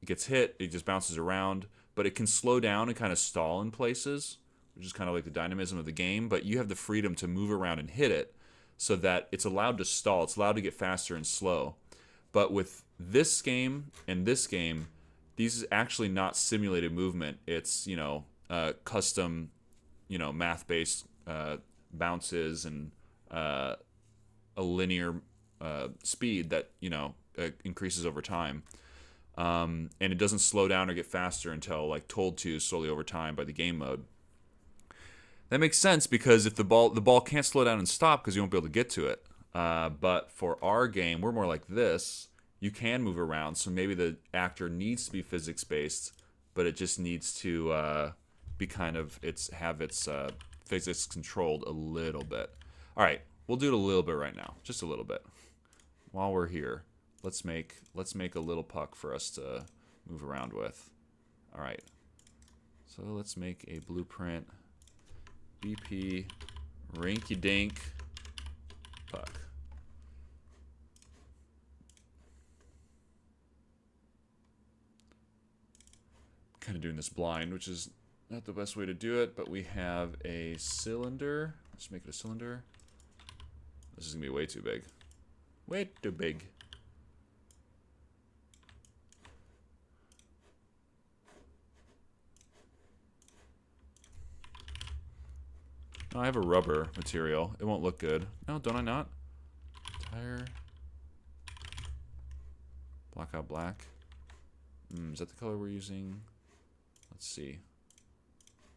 gets hit, it just bounces around, but it can slow down and kind of stall in places, which is kind of like the dynamism of the game, but you have the freedom to move around and hit it so that it's allowed to stall. It's allowed to get faster and slow. But with this game and this game, these is actually not simulated movement. It's, you know, custom, you know, math-based bounces and a linear speed that, you know, increases over time. And it doesn't slow down or get faster until, like, told to slowly over time by the game mode. That makes sense because if the ball can't slow down and stop because you won't be able to get to it. But for our game, we're more like this. You can move around, so maybe the actor needs to be physics-based, but it just needs to be kind of have its physics controlled a little bit. All right, we'll do it a little bit right now, just a little bit. While we're here, let's make a little puck for us to move around with. All right, so let's make a blueprint BP rinky-dink puck. Kind of doing this blind, which is not the best way to do it, but we have a cylinder. Let's make it a cylinder. This is gonna be way too big. Way too big. No, I have a rubber material. It won't look good. No, don't I not? Tire. Block out black. Is that the color we're using? Let's see.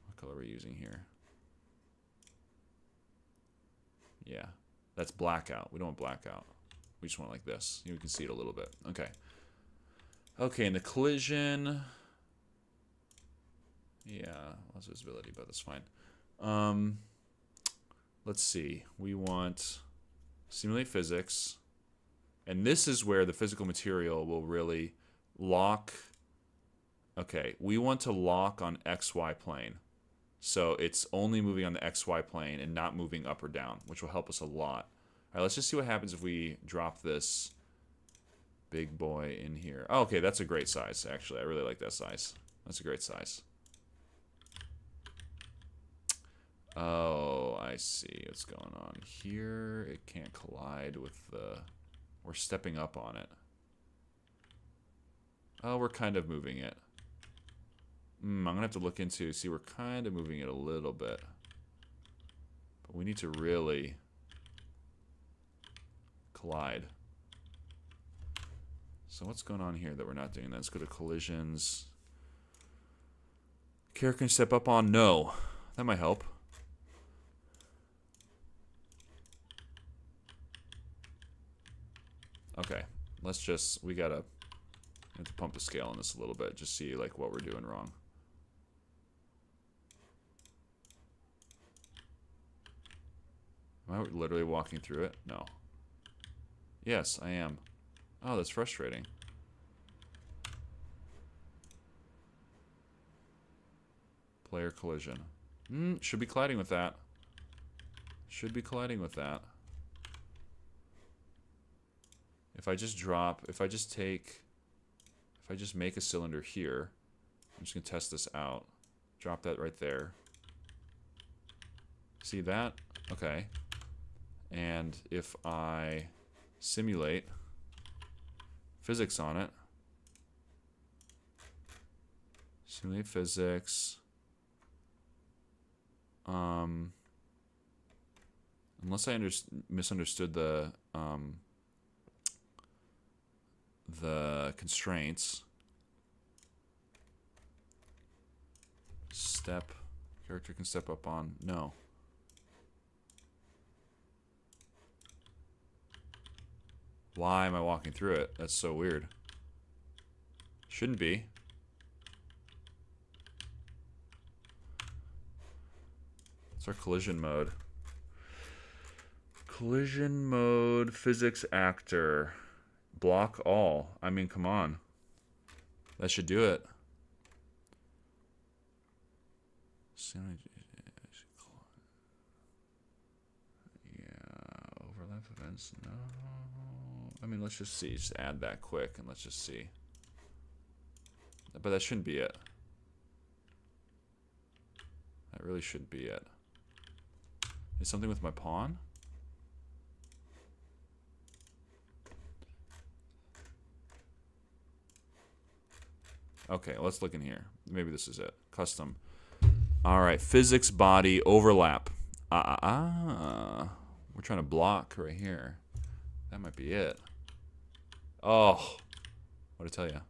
What color are we using here? Yeah. That's blackout. We don't want blackout. We just want it like this. You can see it a little bit. Okay. Okay, and the collision... Yeah, lots of visibility, but that's fine. Let's see. We want simulate physics. And this is where the physical material will really lock... Okay, we want to lock on XY plane. So it's only moving on the XY plane and not moving up or down, which will help us a lot. All right, let's just see what happens if we drop this big boy in here. Oh, okay, that's a great size, actually. I really like that size. That's a great size. Oh, I see what's going on here. It can't collide with the... We're stepping up on it. Oh, we're kind of moving it. I'm going to have to look into... See, we're kind of moving it a little bit. But we need to really collide. So what's going on here that we're not doing? Let's go to collisions. Character can step up on? No. That might help. Okay. Let's just... We have to pump the scale on this a little bit. Just see like what we're doing wrong. Am I literally walking through it? No. Yes, I am. Oh, that's frustrating. Player collision. Should be colliding with that. Should be colliding with that. If I just drop, if I just make a cylinder here, I'm just going to test this out. Drop that right there. See that? Okay. And if I simulate physics on it, simulate physics, unless I misunderstood the constraints. Step, character can step up on, no. Why am I walking through it? That's so weird. Shouldn't be. It's our collision mode. Collision mode, physics actor. Block all. I mean, come on. That should do it. Yeah, overlap events, no. I mean, let's just see. Just add that quick and let's just see. But that shouldn't be it. That really should be it. Is something with my pawn? Okay, let's look in here. Maybe this is it. Custom. Alright, physics body overlap. We're trying to block right here. That might be it. Oh, what'd I tell you?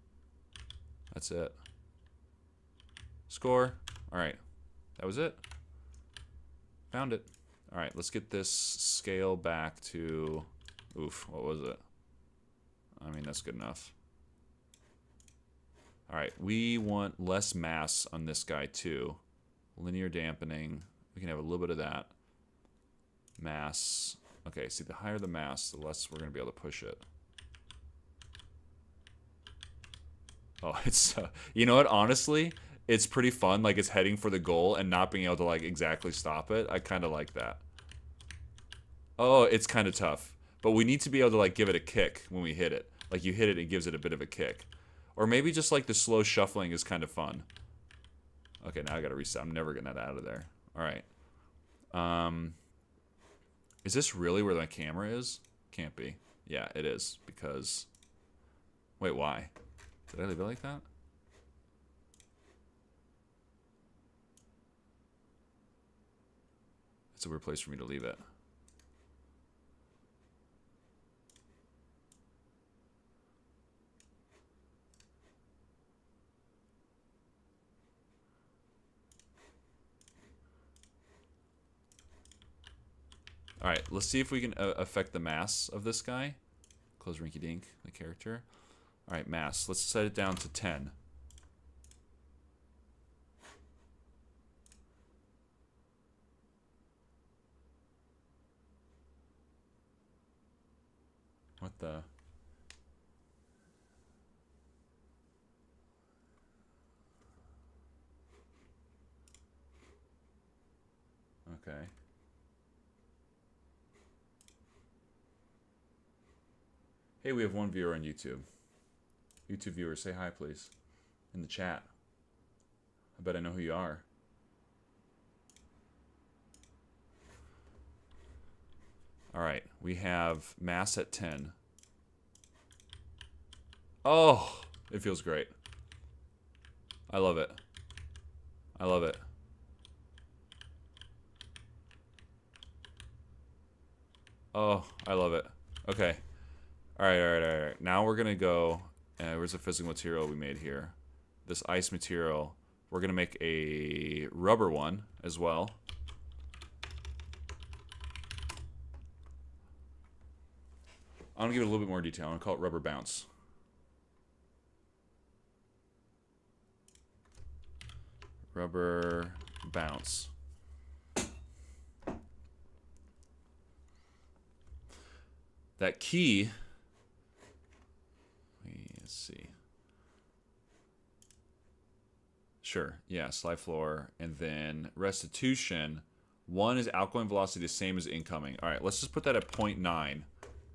That's it. Score. Alright, that was it. Found it. Alright, let's get this scale back to... Oof, what was it? I mean, that's good enough. Alright, we want less mass on this guy too. Linear dampening. We can have a little bit of that. Mass. Okay, see, the higher the mass, the less we're going to be able to push it. Oh, it's... you know what? Honestly, it's pretty fun. Like, it's heading for the goal and not being able to, like, exactly stop it. I kind of like that. Oh, it's kind of tough. But we need to be able to, like, give it a kick when we hit it. Like, you hit it, it gives it a bit of a kick. Or maybe just, like, the slow shuffling is kind of fun. Okay, now I gotta reset. I'm never getting that out of there. Alright. Is this really where my camera is? Can't be. Yeah, it is. Because... Wait, why? Did I leave it like that? It's a weird place for me to leave it. Alright, let's see if we can affect the mass of this guy. Close Rinky Dink, the character. Alright, mass. Let's set it down to 10. What the... Okay. Hey, we have one viewer on YouTube. YouTube viewer, say hi, please. In the chat. I bet I know who you are. Alright, we have mass at 10. Oh, it feels great. I love it. I love it. Oh, I love it. Okay. Alright. Now we're gonna go... where's the physical material we made here? This ice material. We're gonna make a rubber one as well. I'm gonna give it a little bit more detail. I'm gonna call it rubber bounce. Rubber bounce. that key. Let's see. Sure. Yeah, slide floor. And then restitution. 1 is outgoing velocity the same as incoming. All right, let's just put that at 0.9 and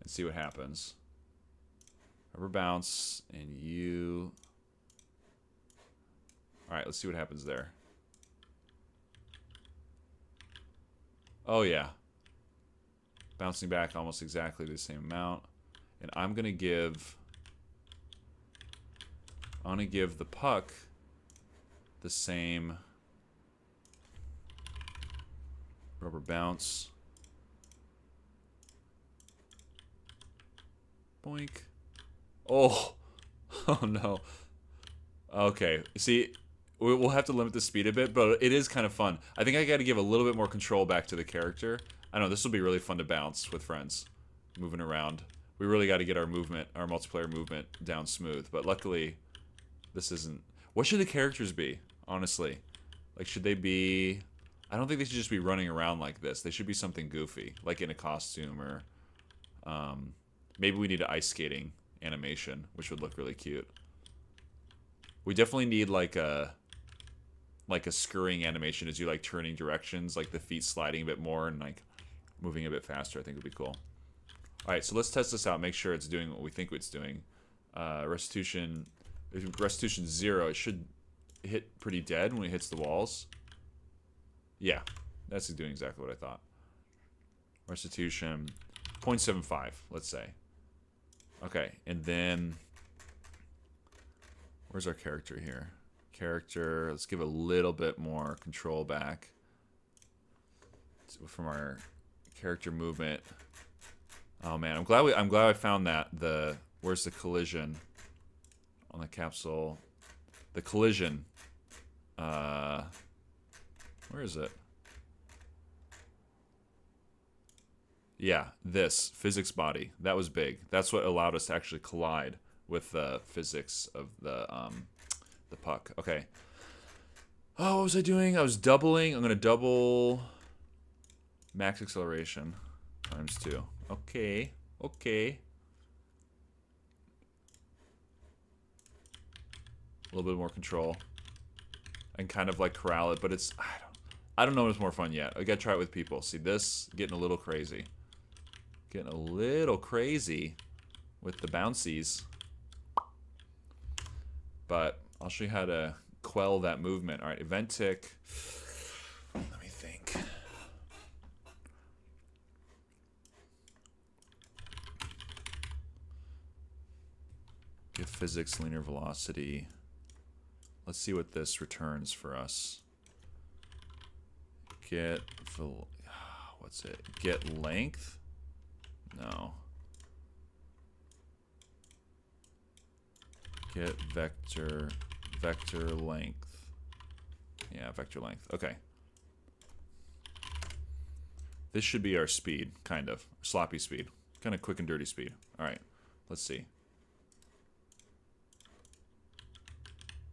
see what happens. Rubber bounce, and you... All right, let's see what happens there. Oh, yeah. Bouncing back almost exactly the same amount. And I'm going to give... the puck the same rubber bounce. Boink. Oh. Oh, no. Okay. See, we'll have to limit the speed a bit, but it is kind of fun. I think I got to give a little bit more control back to the character. I don't know. This will be really fun to bounce with friends. Moving around. We really got to get our movement, our multiplayer movement down smooth. But luckily, this isn't... What should the characters be, honestly? Like, should they be... I don't think they should just be running around like this. They should be something goofy, like in a costume or... maybe we need an ice skating animation, which would look really cute. We definitely need like a scurrying animation as you like turning directions, like the feet sliding a bit more and like moving a bit faster. I think would be cool. All right, so let's test this out. Make sure it's doing what we think it's doing. Restitution 0. It should hit pretty dead when it hits the walls. Yeah, that's doing exactly what I thought. Restitution 0.75, let's say. Okay, and then where's our character here? Character, let's give a little bit more control back from our character movement. Oh man, I'm glad I found that. Where's the collision on the capsule? The collision. Where is it? Yeah, this physics body. That was big. That's what allowed us to actually collide with the physics of the puck. Okay. Oh, what was I doing? I was doubling. I'm gonna double max acceleration times 2. Okay. Okay. A little bit more control. And kind of like corral it, but it's I don't know if it's more fun yet. I gotta try it with people. See this getting a little crazy. Getting a little crazy with the bouncies. But I'll show you how to quell that movement. All right, event tick. Let me think. Get physics, linear velocity. Let's see what this returns for us. Get, what's it? Get length? No. Get vector length. Yeah, vector length. Okay. This should be our speed, kind of. Sloppy speed. Kind of quick and dirty speed. All right, let's see.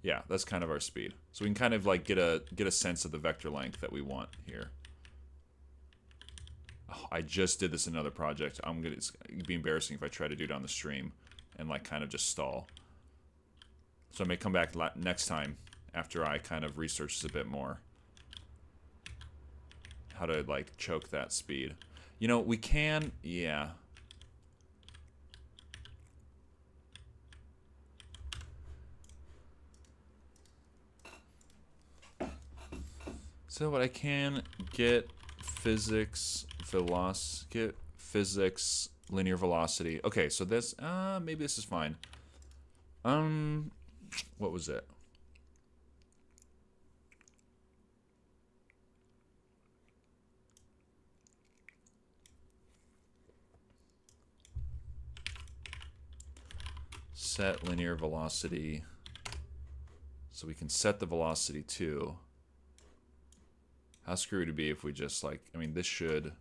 Yeah, that's kind of our speed. So we can kind of like get a sense of the vector length that we want here. Oh, I just did this in another project. It's gonna be embarrassing if I try to do it on the stream and like kind of just stall. So I may come back next time after I kind of research this a bit more. How to like choke that speed. You know, we can, yeah. So what I can get physics linear velocity. Okay, so this maybe this is fine. What was it? Set linear velocity. So we can set the velocity too. How screwy would it be if we just like, I mean, this should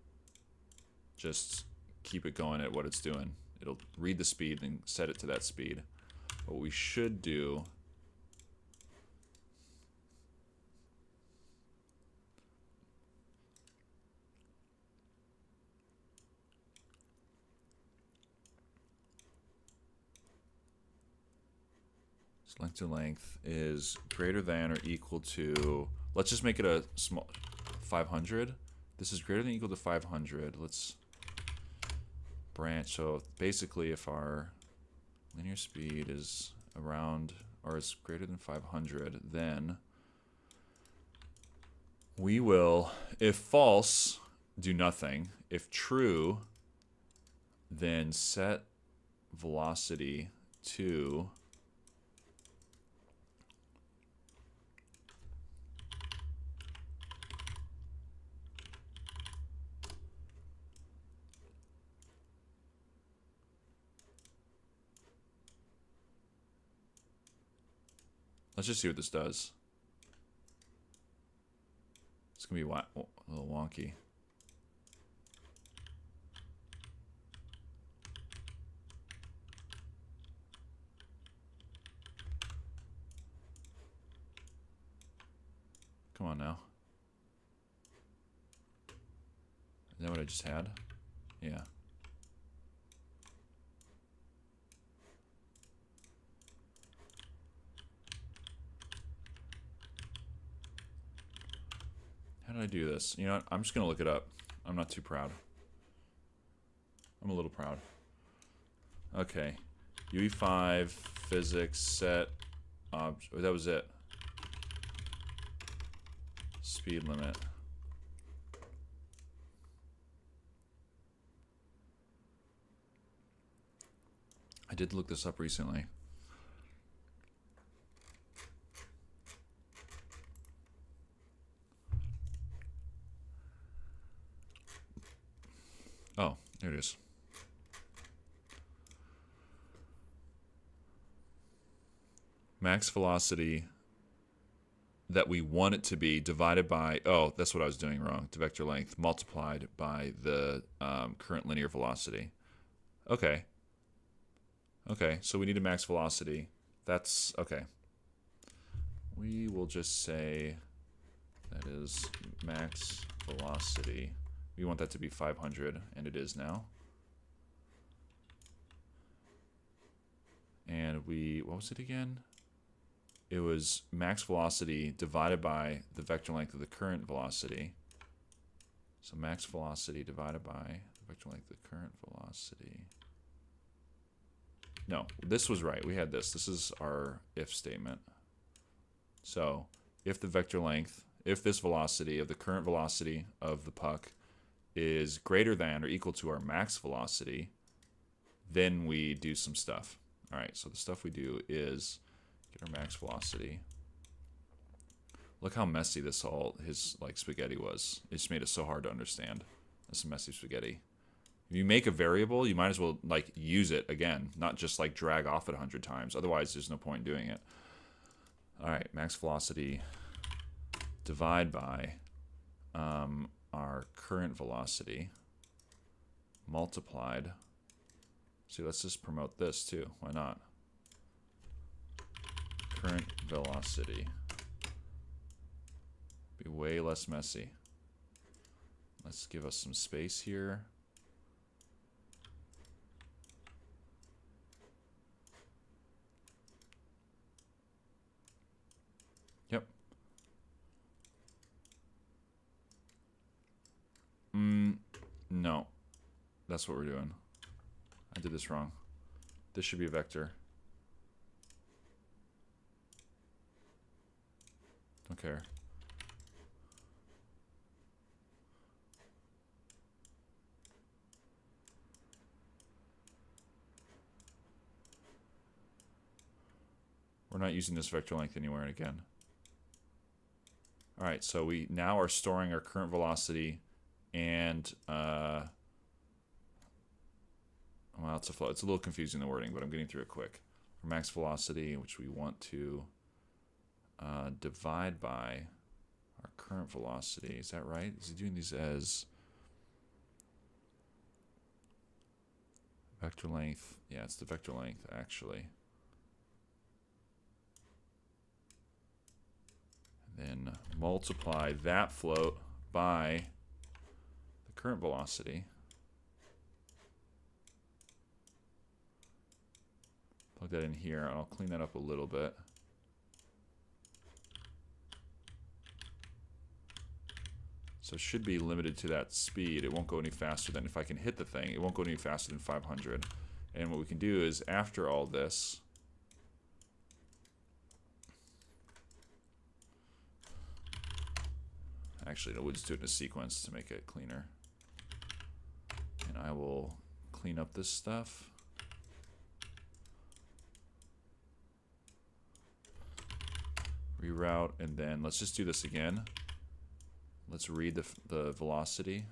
just keep it going at what it's doing. It'll read the speed and set it to that speed. What we should do So length to length is greater than or equal to, let's just make it a small 500. This is greater than or equal to 500. Let's branch. So basically if our linear speed is around or is greater than 500, then we will, if false, do nothing. If true, then set velocity to let's just see what this does. It's gonna be a little wonky. Come on now. Is that what I just had? Yeah. How did I do this? You know what? I'm just going to look it up. I'm not too proud. I'm a little proud. Okay. UE5, physics, set, oh, that was it. Speed limit. I did look this up recently. Oh, there it is. Max velocity that we want it to be divided by, oh, that's what I was doing wrong, to vector length multiplied by the current linear velocity. Okay. Okay, so we need a max velocity. That's, okay. We will just say that is max velocity. We want that to be 500, and it is now. And we, what was it again? It was max velocity divided by the vector length of the current velocity. So max velocity divided by the vector length of the current velocity. No, this was right. We had this. This is our if statement. So if the vector length, if this velocity of the current velocity of the puck is greater than or equal to our max velocity, then we do some stuff. All right, so the stuff we do is get our max velocity. Look how messy this his like spaghetti was. It just made it so hard to understand. This is messy spaghetti. If you make a variable, you might as well like use it again, not just like drag off it 100 times. Otherwise, there's no point in doing it. All right, max velocity divide by our current velocity multiplied. See, let's just promote this too. Why not? Current velocity. Be way less messy. Let's give us some space here. Yep. No. That's what we're doing. I did this wrong. This should be a vector. Don't care. We're not using this vector length anywhere again. All right, so we now are storing our current velocity and well, it's a little confusing, the wording, but I'm getting through it quick. For max velocity, which we want to divide by our current velocity. Is that right? Is he doing these as vector length? Yeah, it's the vector length, actually. Then multiply that float by the current velocity. Plug Plug that in here, and I'll clean that up a little bit. So it should be limited to that speed. It won't go any faster than, if I can hit the thing, it won't go any faster than 500. And what we can do is, after all this, actually, no, we'll just do it in a sequence to make it cleaner. And I will clean up this stuff. Reroute, and then let's just do this again. Let's read the velocity.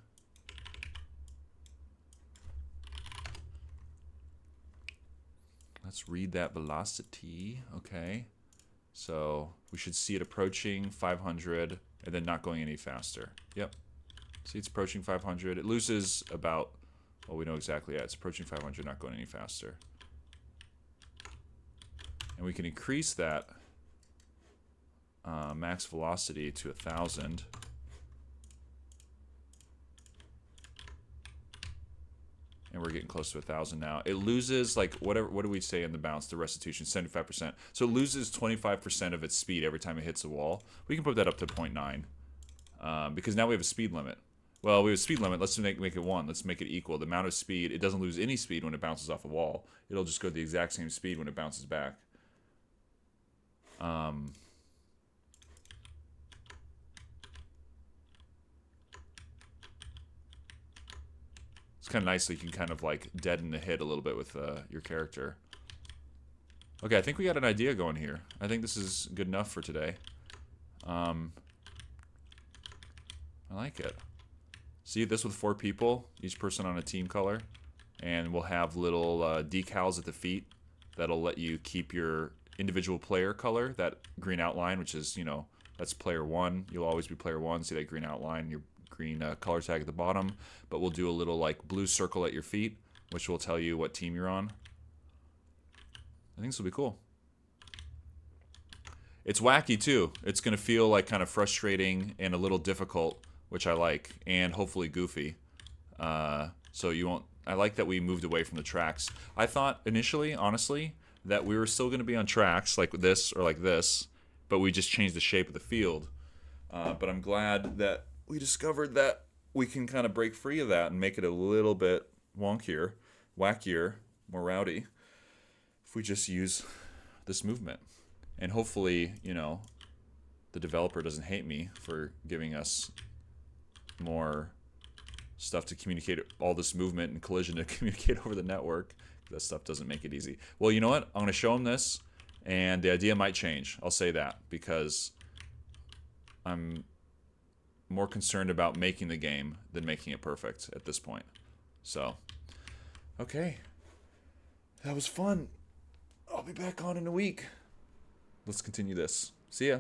Let's read that velocity. Okay. So we should see it approaching 500 and then not going any faster. Yep. See, it's approaching 500. It loses about, well, we know exactly. Yeah, it's approaching 500, not going any faster. And we can increase that max velocity to 1,000. And we're getting close to 1,000 now. It loses, like, whatever. What do we say in the bounce? The restitution, 75%. So it loses 25% of its speed every time it hits a wall. We can put that up to 0.9. Because now we have a speed limit. Well, we have a speed limit. Let's make it 1. Let's make it equal. The amount of speed, it doesn't lose any speed when it bounces off a wall. It'll just go the exact same speed when it bounces back. It's kind of nice, so you can kind of like deaden the hit a little bit with your character. Okay, I think we got an idea going here. I think this is good enough for today. I like it. See this with 4 people, each person on a team color, and we'll have little decals at the feet that'll let you keep your individual player color, that green outline, which is, you know, that's player 1. You'll always be player 1. See that green outline, your green color tag at the bottom, but we'll do a little like blue circle at your feet, which will tell you what team you're on. I think this will be cool. It's wacky too. It's going to feel like kind of frustrating and a little difficult, which I like, and hopefully goofy. So you won't. I like that we moved away from the tracks. I thought initially, honestly, that we were still going to be on tracks like this or like this, but we just changed the shape of the field. But I'm glad that we discovered that we can kind of break free of that and make it a little bit wonkier, wackier, more rowdy if we just use this movement. And hopefully, you know, the developer doesn't hate me for giving us more stuff to communicate, all this movement and collision to communicate over the network. That stuff doesn't make it easy. Well, you know what? I'm going to show them this, and the idea might change. I'll say that, because I'm more concerned about making the game than making it perfect at this point. So, okay. That was fun. I'll be back on in a week. Let's continue this. See ya.